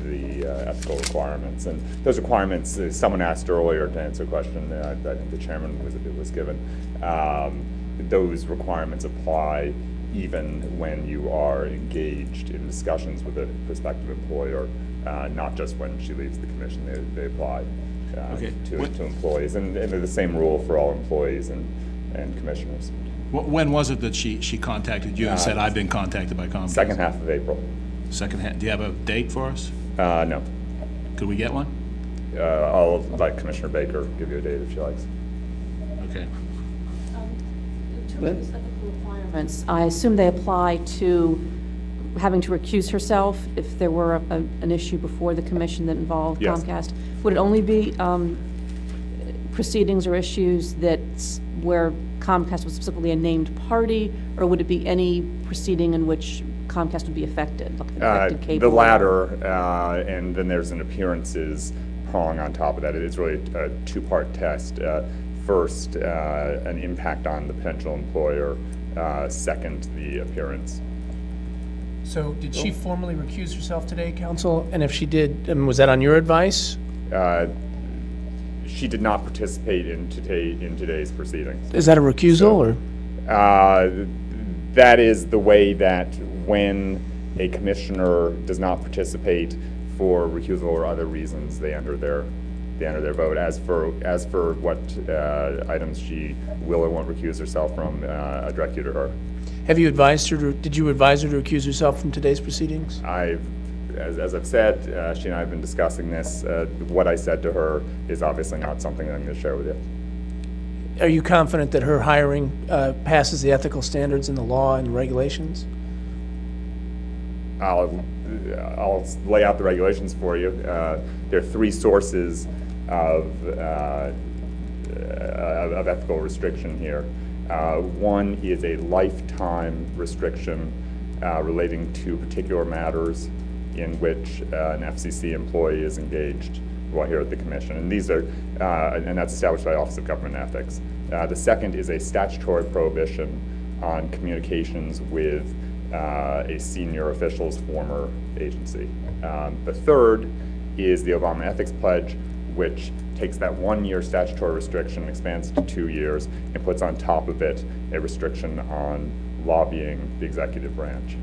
the ethical requirements. And those requirements, someone asked earlier to answer a question I think the chairman was given, those requirements apply even when you are engaged in discussions with a prospective employer, not just when she leaves the commission. They apply to employees, and they're the same rule for all employees and commissioners. When was it that she contacted you and said, I've been contacted by Comcast? Second half of April. Second half. Do you have a date for us? No. Could we get one? I'll let Commissioner Baker give you a date if she likes. Okay. In terms of ethical requirements, I assume they apply to having to recuse herself if there were an issue before the commission that involved Comcast. Would it only be proceedings or issues where Comcast was specifically a named party, or would it be any proceeding in which Comcast would be affected, like affected cable? The latter, and then there's an appearances prong on top of that. It's really a two-part test. First, an impact on the potential employer. Second, the appearance. So did she formally recuse herself today, counsel? And if she did, was that on your advice? She did not participate in today's proceedings. Is that a recusal, or? That is the way that when a commissioner does not participate for recusal or other reasons, they enter their vote. As for what items she will or won't recuse herself from, I direct you to her. Have you advised her? Did you advise her to recuse herself from today's proceedings? As I've said, she and I have been discussing this. What I said to her is obviously not something that I'm going to share with you. Are you confident that her hiring passes the ethical standards in the law and regulations? I'll lay out the regulations for you. There are three sources of ethical restriction here. One is a lifetime restriction relating to particular matters in which an FCC employee is engaged while here at the commission. And these are, and that's established by the Office of Government Ethics. The second is a statutory prohibition on communications with a senior official's former agency. The third is the Obama Ethics Pledge, which takes that 1-year statutory restriction, expands to 2 years, and puts on top of it a restriction on lobbying the executive branch.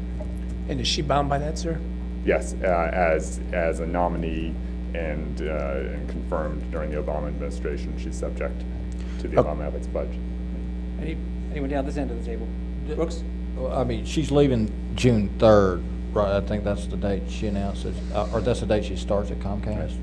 And is she bound by that, sir? Yes, as a nominee and confirmed during the Obama administration, she's subject to the Obama Ethics Pledge. Anyone down this end of the table? Brooks? Well, I mean, she's leaving June 3rd, right? I think that's the date she announced it, or that's the date she starts at Comcast.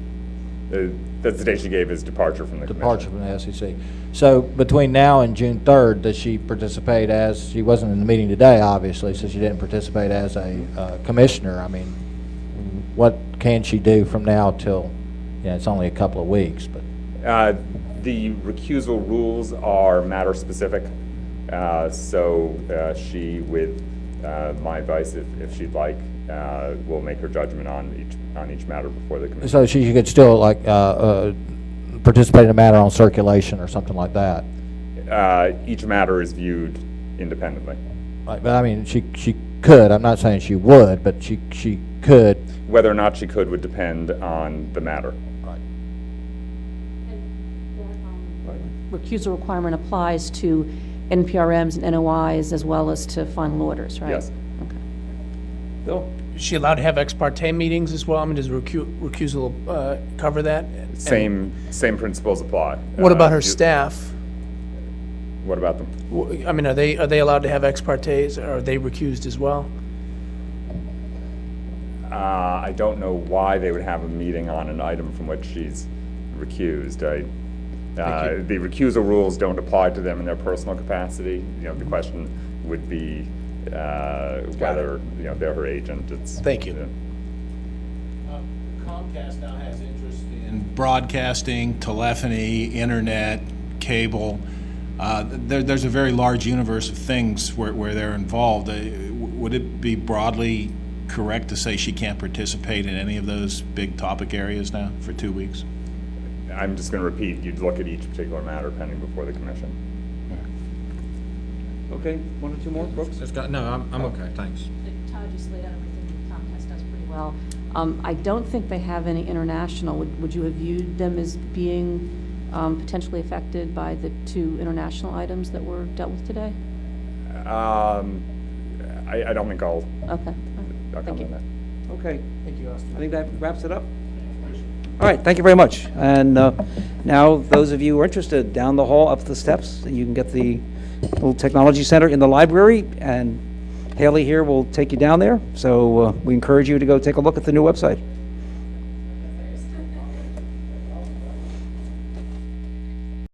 That's the date she gave as departure from the Departure from the SEC. So between now and June 3rd, does she participate as, she wasn't in the meeting today, obviously, so she didn't participate as a commissioner. I mean, what can she do from now till, it's only a couple of weeks, but. The recusal rules are matter specific. So she, with my advice, if she'd like, will make her judgment on each matter before the commission. So she could still like participate in a matter on circulation or something like that. Each matter is viewed independently. Right, but I mean, she could. I'm not saying she would, but she could. Whether or not she could would depend on the matter. Recusal requirement applies to NPRMs and NOIs as well as to final orders, right? Yes. Okay. Bill? Is she allowed to have ex parte meetings as well? I mean, does recusal cover that? Same principles apply. What about her staff? What about them? I mean, are they allowed to have ex partes? Or are they recused as well? I don't know why they would have a meeting on an item from which she's recused. The recusal rules don't apply to them in their personal capacity. The question would be whether they're her agent. Thank you. Comcast now has interest in broadcasting, telephony, internet, cable. There's a very large universe of things where they're involved. Would it be broadly correct to say she can't participate in any of those big topic areas now for 2 weeks? I'm just going to repeat, you'd look at each particular matter pending before the commission. Okay, one or two more, Brooks? No, I'm okay, thanks. Todd just laid out everything that Comcast does pretty well. I don't think they have any international. Would you have viewed them as being potentially affected by the 2 international items that were dealt with today? I don't think I'll Okay. comment on that. Okay. Thank you, Austin. I think that wraps it up. All right, thank you very much. And now, those of you who are interested, down the hall, up the steps, you can get the little technology center in the library, and Haley here will take you down there. So we encourage you to go take a look at the new website.